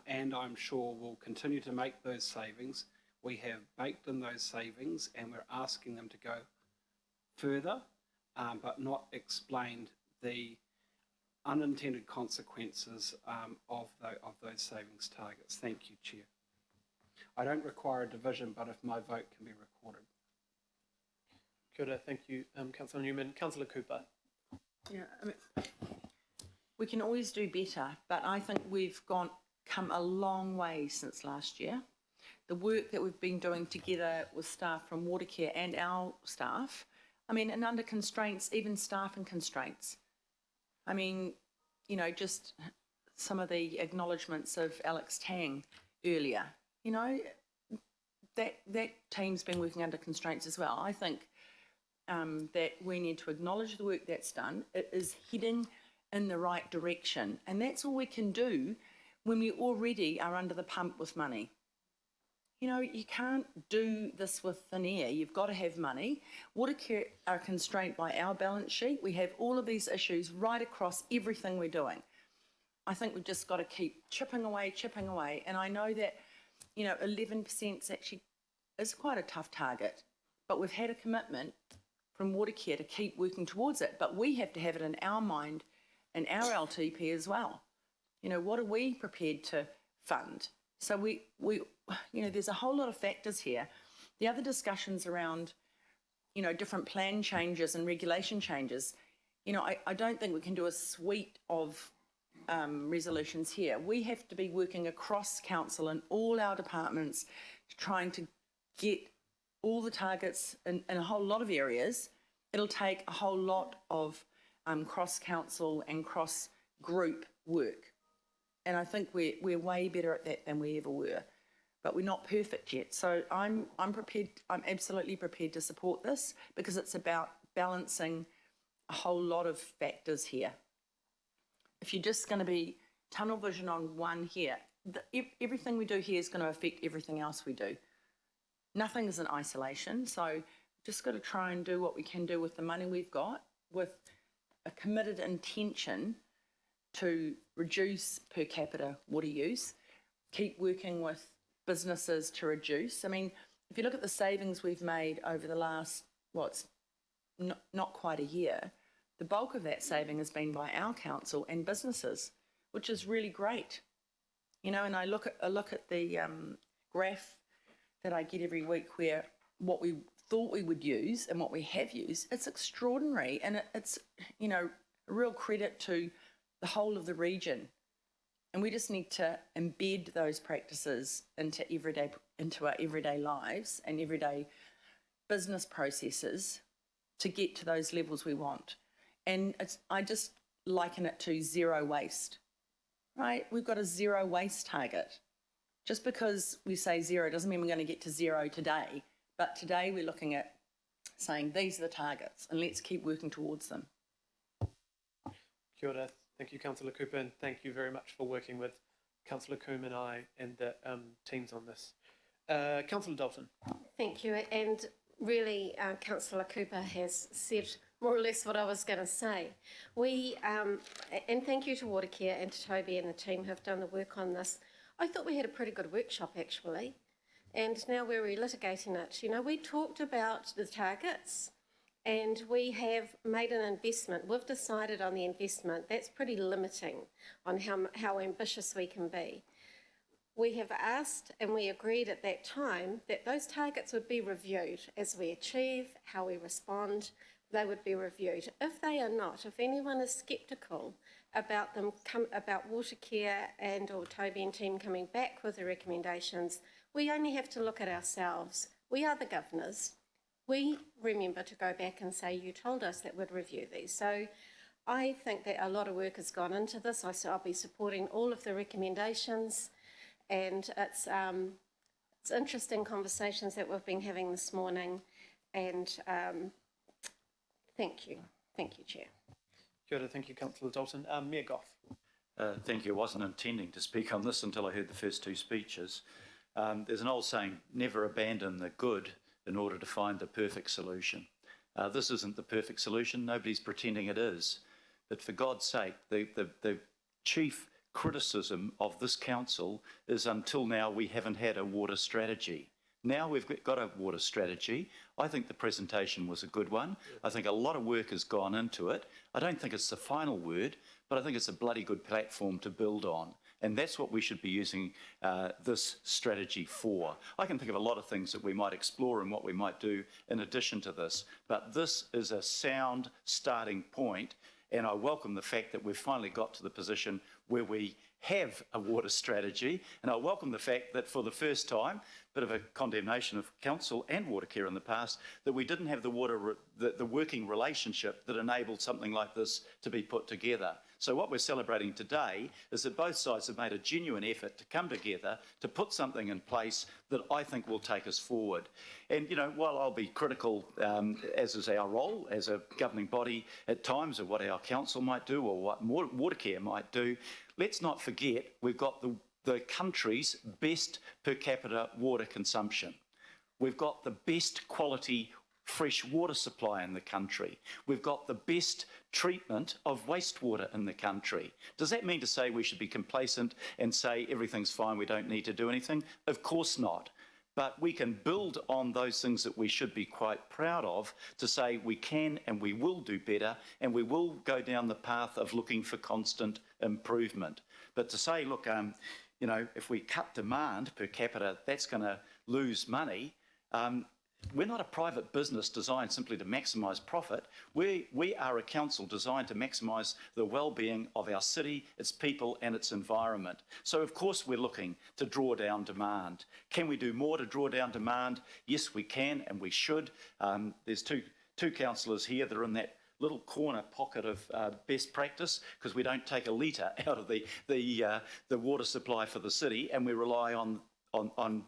and I'm sure we'll continue to make those savings. We have baked in those savings and we're asking them to go further, but not explained the unintended consequences of those savings targets. Thank you, Chair. I don't require a division, but if my vote can be recorded. Kia ora, thank you, Councillor Newman. Councillor Cooper. Yeah, I mean, we can always do better, but I think we've come a long way since last year. The work that we've been doing together with staff from Watercare and our staff, I mean, and under constraints, even staffing constraints. I mean, you know, just some of the acknowledgements of Alex Tang earlier, you know, that team's been working under constraints as well. I think that we need to acknowledge the work that's done. It is heading in the right direction, and that's all we can do when we already are under the pump with money. You know, you can't do this with thin air. You've got to have money. Watercare are constrained by our balance sheet. We have all of these issues right across everything we're doing. I think we've just got to keep chipping away. And I know that, you know, 11% actually is quite a tough target, but we've had a commitment from Watercare to keep working towards it. But we have to have it in our mind and our LTP as well. You know, what are we prepared to fund. So we there's a whole lot of factors here. The other discussions around, different plan changes and regulation changes, I don't think we can do a suite of resolutions here. We have to be working across council and all our departments, trying to get all the targets in a whole lot of areas. It'll take a whole lot of cross-council and cross-group work. And I think we're way better at that than we ever were. But we're not perfect yet. So I'm prepared, I'm absolutely prepared to support this, because it's about balancing a whole lot of factors here. If you're just going to be tunnel vision on one here, everything we do here is going to affect everything else we do. Nothing is in isolation, so just got to try and do what we can do with the money we've got, with a committed intention to reduce per capita water use, keep working with businesses to reduce. I mean, if you look at the savings we've made over the last, not quite a year, the bulk of that saving has been by our council and businesses, which is really great. And I look at the graph that I get every week, where what we thought we would use and what we have used, it's extraordinary, and it's a real credit to the whole of the region. And we just need to embed those practices into our everyday lives and everyday business processes to get to those levels we want. And I just liken it to zero waste, right? We've got a zero waste target. Just because we say zero doesn't mean we're going to get to zero today. But today we're looking at saying these are the targets, and let's keep working towards them. Kia ora. Thank you, Councillor Cooper, and thank you very much for working with Councillor Coombe and I and the teams on this. Councillor Dalton. Thank you, and really Councillor Cooper has said more or less what I was going to say. And thank you to Watercare and to Toby and the team who have done the work on this. I thought we had a pretty good workshop, actually, and now we're relitigating it. We talked about the targets, and we have made an investment. We've decided on the investment. That's pretty limiting on how ambitious we can be. We have asked, and we agreed at that time, that those targets would be reviewed as we achieve, how we respond. They would be reviewed. If they are not, if anyone is sceptical about them, about Watercare or Toby and team coming back with the recommendations, we only have to look at ourselves. We are the governors. We remember to go back and say, you told us that we'd review these. So I think that a lot of work has gone into this. I'll be supporting all of the recommendations, and it's interesting conversations that we've been having this morning, and thank you. Thank you, Chair. Kia ora. Thank you, Councillor Dalton. Mayor Goff. Thank you. I wasn't intending to speak on this until I heard the first two speeches. There's an old saying, never abandon the good in order to find the perfect solution. This isn't the perfect solution. Nobody's pretending it is. But for God's sake, the chief criticism of this council is until now we haven't had a water strategy. Now we've got a water strategy. I think the presentation was a good one. I think a lot of work has gone into it. I don't think it's the final word, but I think it's a bloody good platform to build on. And that's what we should be using this strategy for. I can think of a lot of things that we might explore and what we might do in addition to this, but this is a sound starting point, and I welcome the fact that we've finally got to the position where we have a water strategy, and I welcome the fact that for the first time, bit of a condemnation of council and Watercare in the past, that we didn't have the working relationship that enabled something like this to be put together. So what we're celebrating today is that both sides have made a genuine effort to come together to put something in place that I think will take us forward. And, while I'll be critical, as is our role as a governing body at times of what our council might do or what Watercare might do, let's not forget we've got the country's best per capita water consumption. We've got the best quality fresh water supply in the country. We've got the best treatment of wastewater in the country. Does that mean to say we should be complacent and say everything's fine, we don't need to do anything? Of course not. But we can build on those things that we should be quite proud of to say we can and we will do better, and we will go down the path of looking for constant improvement. But to say, look, if we cut demand per capita, that's going to lose money. We're not a private business designed simply to maximise profit. We are a council designed to maximise the well-being of our city, its people and its environment. So of course we're looking to draw down demand. Can we do more to draw down demand? Yes, we can and we should. There's two councillors here that are in that little corner pocket of best practice, because we don't take a litre out of the water supply for the city, and we rely on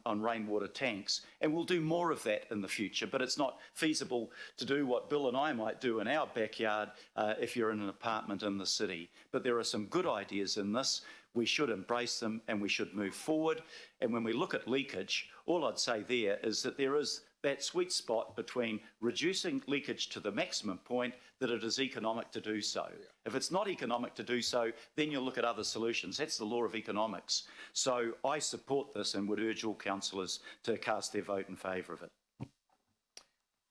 rainwater tanks, and we'll do more of that in the future, but it's not feasible to do what Bill and I might do in our backyard if you're in an apartment in the city. But there are some good ideas in this. We should embrace them and we should move forward. And when we look at leakage, all I'd say there is that there is that sweet spot between reducing leakage to the maximum point that it is economic to do so. Yeah. If it's not economic to do so, then you'll look at other solutions. That's the law of economics. So I support this and would urge all councillors to cast their vote in favour of it.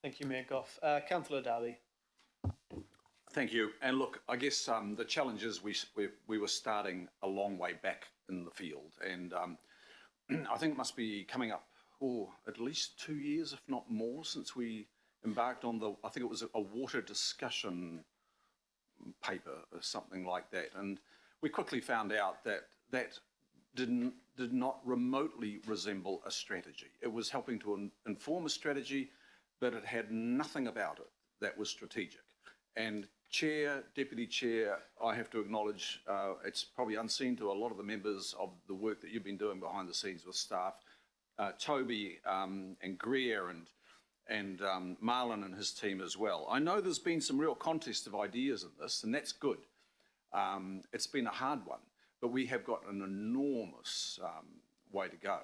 Thank you, Mayor Goff. Councillor Darby. Thank you. And look, I guess the challenge is we were starting a long way back in the field, and I think it must be coming up at least 2 years, if not more, since we embarked on I think it was a water discussion paper or something like that. And we quickly found out that did not remotely resemble a strategy. It was helping to inform a strategy, but it had nothing about it that was strategic. And Chair, Deputy Chair, I have to acknowledge, it's probably unseen to a lot of the members of the work that you've been doing behind the scenes with staff. Toby and Greer and Marlon and his team as well. I know there's been some real contest of ideas in this, and that's good. It's been a hard one, but we have got an enormous way to go.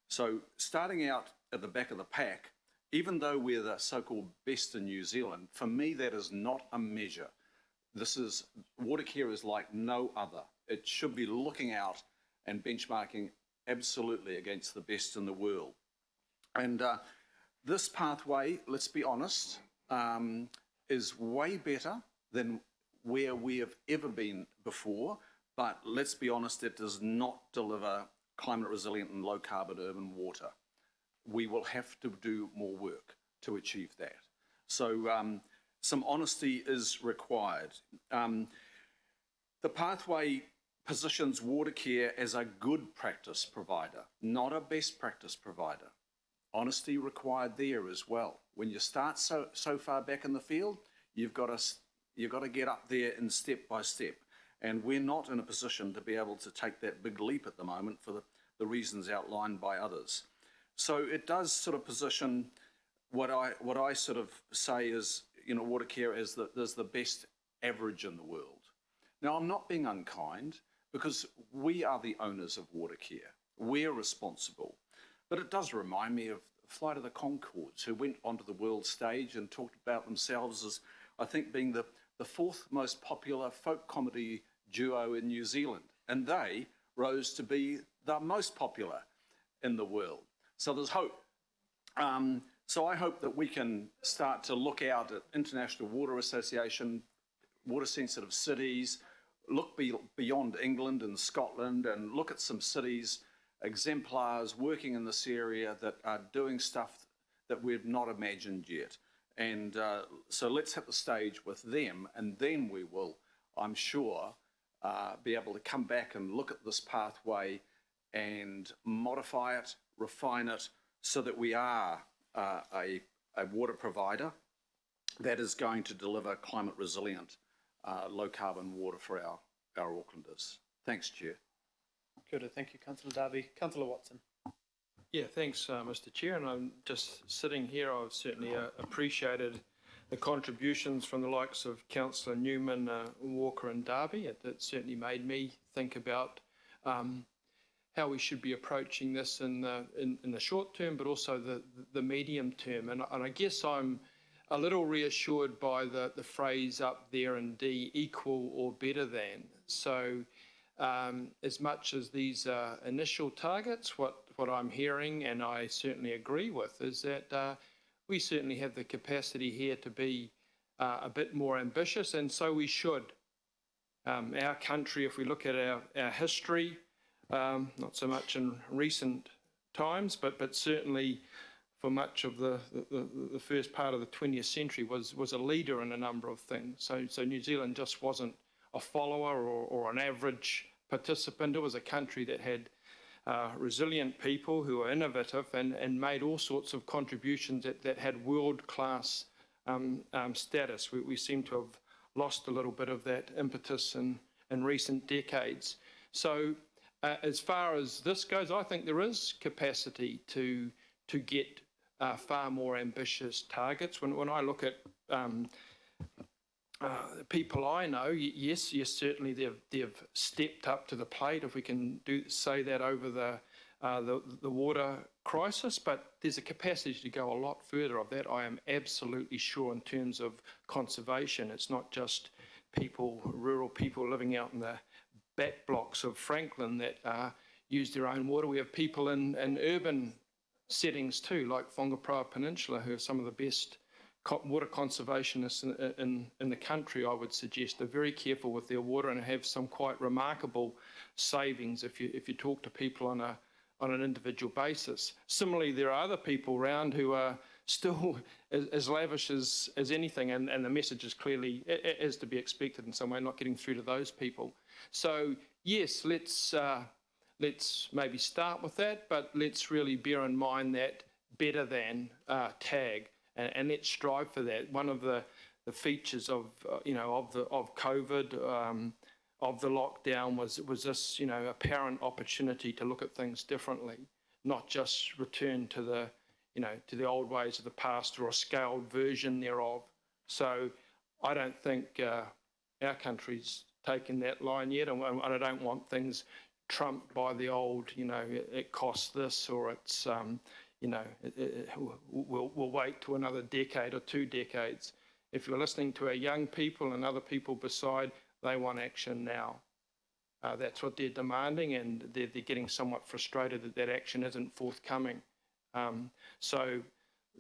So starting out at the back of the pack, even though we're the so-called best in New Zealand, for me that is not a measure. Water care is like no other. It should be looking out and benchmarking absolutely against the best in the world. And this pathway, let's be honest, is way better than where we have ever been before, but let's be honest, it does not deliver climate resilient and low carbon urban water. We will have to do more work to achieve that. So some honesty is required. The pathway positions water care as a good practice provider, not a best practice provider. Honesty required there as well. When you start so far back in the field, you've got to get up there in step by step. And we're not in a position to be able to take that big leap at the moment for the reasons outlined by others. So it does sort of position what I sort of say is, water care as there's the best average in the world. Now, I'm not being unkind, because we are the owners of water care. We're responsible. But it does remind me of Flight of the Conchords, who went onto the world stage and talked about themselves as, I think, being the fourth most popular folk comedy duo in New Zealand. And they rose to be the most popular in the world. So there's hope. So I hope that we can start to look out at International Water Association, water-sensitive cities, look beyond England and Scotland and look at some cities, exemplars working in this area that are doing stuff that we've not imagined yet. And so let's hit the stage with them, and then we will, I'm sure, be able to come back and look at this pathway and modify it, refine it, so that we are a water provider that is going to deliver climate resilient, low carbon water for our Aucklanders. Thanks, Chair. Good, thank you, Councillor Darby. Councillor Watson. Yeah, thanks, Mr. Chair. And I'm just sitting here, I've certainly appreciated the contributions from the likes of Councillor Newman, Walker and Darby. It certainly made me think about how we should be approaching this in the short term, but also the medium term. And I guess I'm a little reassured by the phrase up there in D, equal or better than. So as much as these initial targets, what I'm hearing, and I certainly agree with, is that we certainly have the capacity here to be a bit more ambitious, and so we should. Our country, if we look at our history, not so much in recent times, but certainly for much of the first part of the 20th century was a leader in a number of things. So New Zealand just wasn't a follower or an average participant. It was a country that had resilient people who were innovative and made all sorts of contributions that had world-class status. We seem to have lost a little bit of that impetus in recent decades. So as far as this goes, I think there is capacity to get far more ambitious targets. When I look at people I know, yes, certainly they've stepped up to the plate, if we can say that, over the water crisis, but there's a capacity to go a lot further of that. I am absolutely sure in terms of conservation. It's not just rural people living out in the back blocks of Franklin that use their own water. We have people in urban settings too, like Whangapraoa Peninsula, who are some of the best water conservationists in the country, I would suggest. They're very careful with their water and have some quite remarkable savings if you talk to people on an individual basis. Similarly, there are other people around who are still as lavish as anything, and the message is clearly, as to be expected in some way, not getting through to those people. So yes, let's maybe start with that, but let's really bear in mind that better than tag, and let's strive for that. One of the features of COVID, of the lockdown was this apparent opportunity to look at things differently, not just return to the old ways of the past or a scaled version thereof. So I don't think our country's taken that line yet, and I don't want things trumped by the old, it costs this, or it's, we'll wait to another decade or 2 decades. If you're listening to our young people and other people beside, they want action now. That's what they're demanding, and they're getting somewhat frustrated that action isn't forthcoming. So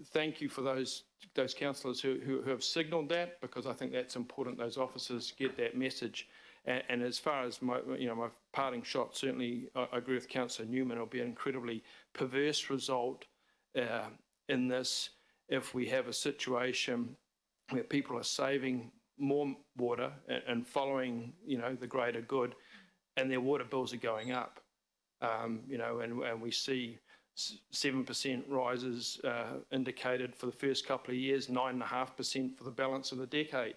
thank you for those councillors who have signalled that, because I think that's important. Those officers get that message. And as far as my parting shot, certainly I agree with Councillor Newman. It'll be an incredibly perverse result in this if we have a situation where people are saving more water and following the greater good, and their water bills are going up. And we see 7% rises indicated for the first couple of years, 9.5% for the balance of the decade.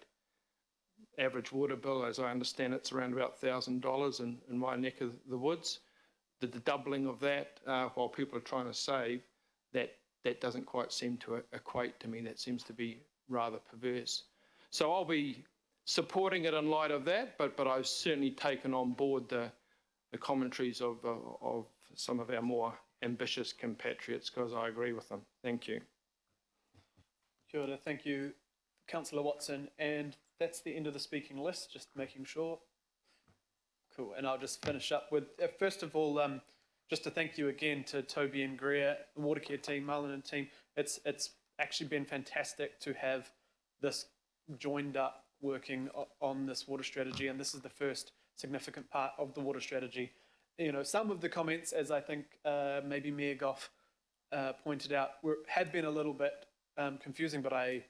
Average water bill, as I understand, it's around about $1,000 in my neck of the woods. The doubling of that while people are trying to save, that doesn't quite seem to equate to me. That seems to be rather perverse. So I'll be supporting it in light of that, but I've certainly taken on board the commentaries of some of our more ambitious compatriots, because I agree with them. Thank you. Kia ora, thank you, Councillor Watson. And that's the end of the speaking list, just making sure. Cool, and I'll just finish up with, first of all, just to thank you again to Toby and Greer, the Watercare team, Marlon and team. It's actually been fantastic to have this joined up working on this water strategy, and this is the first significant part of the water strategy. Some of the comments, as I think maybe Mayor Goff pointed out, had been a little bit confusing, but I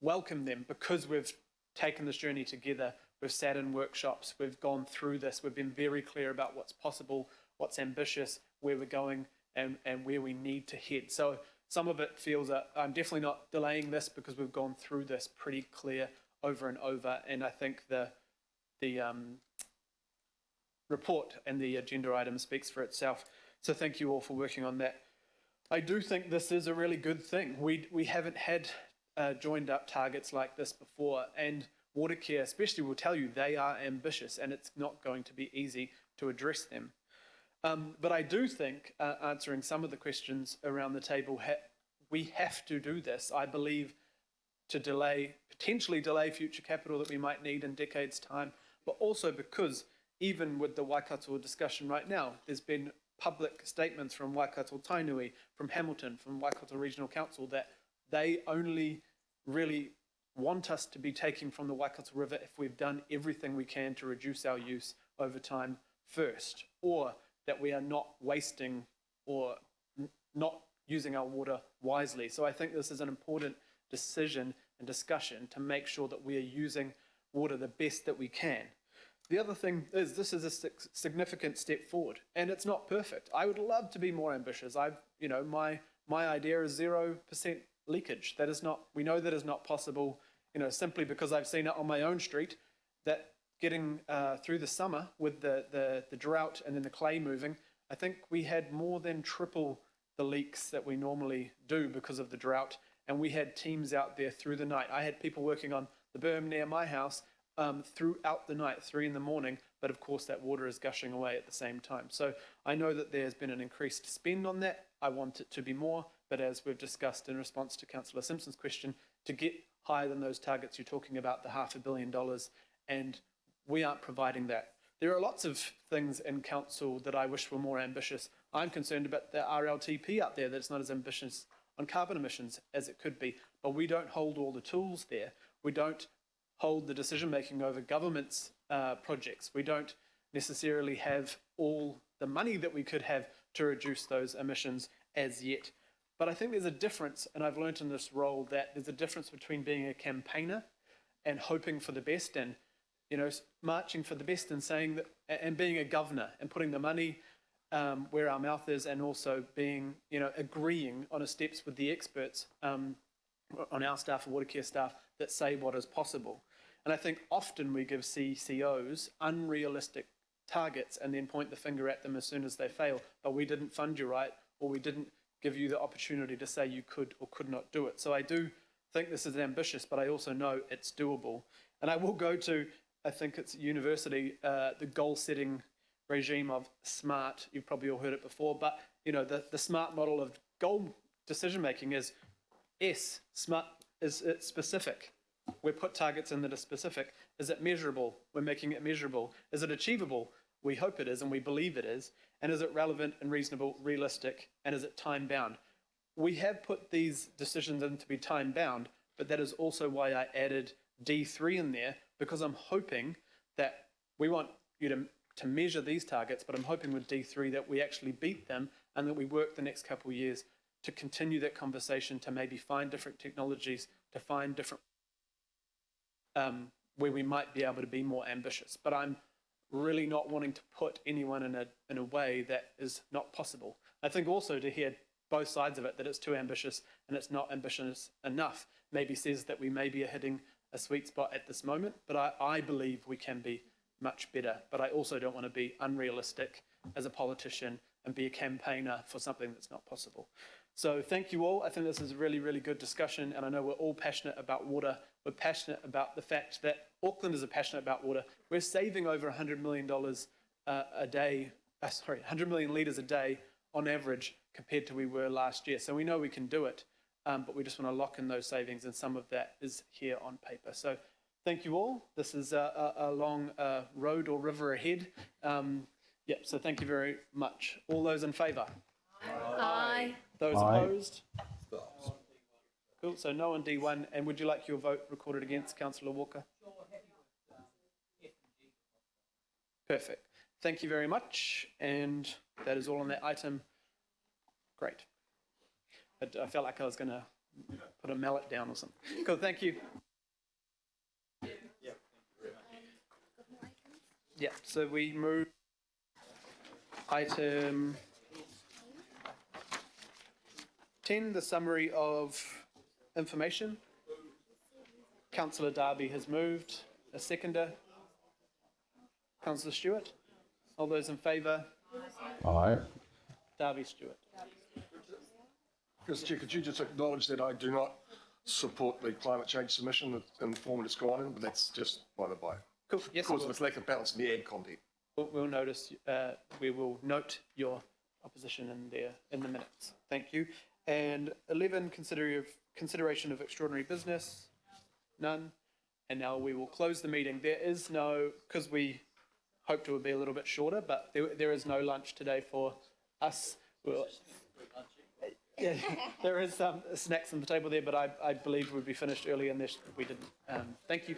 welcome them because we've taken this journey together. We've sat in workshops, we've gone through this, we've been very clear about what's possible, what's ambitious, where we're going, and where we need to head. So some of it feels that I'm definitely not delaying this because we've gone through this pretty clear over and over, and I think the report and the agenda item speaks for itself. So thank you all for working on that. I do think this is a really good thing. We haven't had joined up targets like this before, and Watercare especially will tell you they are ambitious, and it's not going to be easy to address them. But I do think, answering some of the questions around the table, we have to do this, I believe, to potentially delay future capital that we might need in decades' time, but also because even with the Waikato discussion right now, there's been public statements from Waikato Tainui, from Hamilton, from Waikato Regional Council that they only really want us to be taking from the Waikato River if we've done everything we can to reduce our use over time first, or that we are not wasting or not using our water wisely. So I think this is an important decision and discussion to make sure that we are using water the best that we can. The other thing is this is a significant step forward, and it's not perfect. I would love to be more ambitious. My idea is 0% leakage. That is not, we know that is not possible, simply because I've seen it on my own street, that getting through the summer with the drought and then the clay moving, I think we had more than triple the leaks that we normally do because of the drought, and we had teams out there through the night. I had people working on the berm near my house throughout the night, 3 a.m, but of course that water is gushing away at the same time. So I know that there's been an increased spend on that. I want it to be more, but as we've discussed in response to Councillor Simpson's question, to get higher than those targets, you're talking about the $500 million, and we aren't providing that. There are lots of things in council that I wish were more ambitious. I'm concerned about the RLTP out there, that's not as ambitious on carbon emissions as it could be, but we don't hold all the tools there. We don't hold the decision-making over government's projects. We don't necessarily have all the money that we could have to reduce those emissions as yet. But I think there's a difference, and I've learned in this role that there's a difference between being a campaigner and hoping for the best, and marching for the best, and saying that, and being a governor and putting the money where our mouth is, and also being, agreeing on the steps with the experts on our staff and water care staff that say what is possible. And I think often we give CCOs unrealistic targets and then point the finger at them as soon as they fail. But we didn't fund you right, or we didn't give you the opportunity to say you could or could not do it. So I do think this is ambitious, but I also know it's doable. And I will go to, I think it's university, the goal-setting regime of SMART. You've probably all heard it before, but the SMART model of goal decision-making is SMART is it's specific. We put targets in that are specific. Is it measurable? We're making it measurable. Is it achievable? We hope it is, and we believe it is. And is it relevant and reasonable, realistic? And is it time-bound? We have put these decisions in to be time-bound, but that is also why I added D3 in there, because I'm hoping that we want you to measure these targets, but I'm hoping with D3 that we actually beat them, and that we work the next couple of years to continue that conversation, to maybe find different technologies, to find different where we might be able to be more ambitious. But I'm really not wanting to put anyone in a way that is not possible. I think also to hear both sides of it, that it's too ambitious and it's not ambitious enough, maybe says that we maybe are hitting a sweet spot at this moment, but I believe we can be much better. But I also don't want to be unrealistic as a politician and be a campaigner for something that's not possible. So thank you all. I think this is a really, really good discussion, and I know we're all passionate about water. We're passionate about the fact that Auckland is passionate about water. We're saving over $100 million a day, 100 million litres a day on average compared to we were last year. So we know we can do it, but we just want to lock in those savings, and some of that is here on paper. So thank you all. This is a long road or river ahead. So thank you very much. All those in favour? Aye. Those opposed? Cool, so no on D1. And would you like your vote recorded against, Councillor Walker? Perfect. Thank you very much. And that is all on that item. Great. I felt like I was going to put a mallet down or something. Cool, thank you. Yeah, so we move item 10, the summary of information. Councillor Darby has moved. A seconder. Councillor Stewart. All those in favour? Aye. Darby Stewart. Mr. Chair, could you just acknowledge that I do not support the climate change submission in the form it's gone in, but that's just by the by. Cool. Yes. Because of its lack of balance in the ad content. We'll notice. We will note your opposition in the minutes. Thank you. And 11, consideration of extraordinary business. None. And now we will close the meeting. There is no, because we hoped it would be a little bit shorter, but there is no lunch today for us. Yeah, there is some snacks on the table there, but I believe we'd be finished early in this if we didn't. Thank you.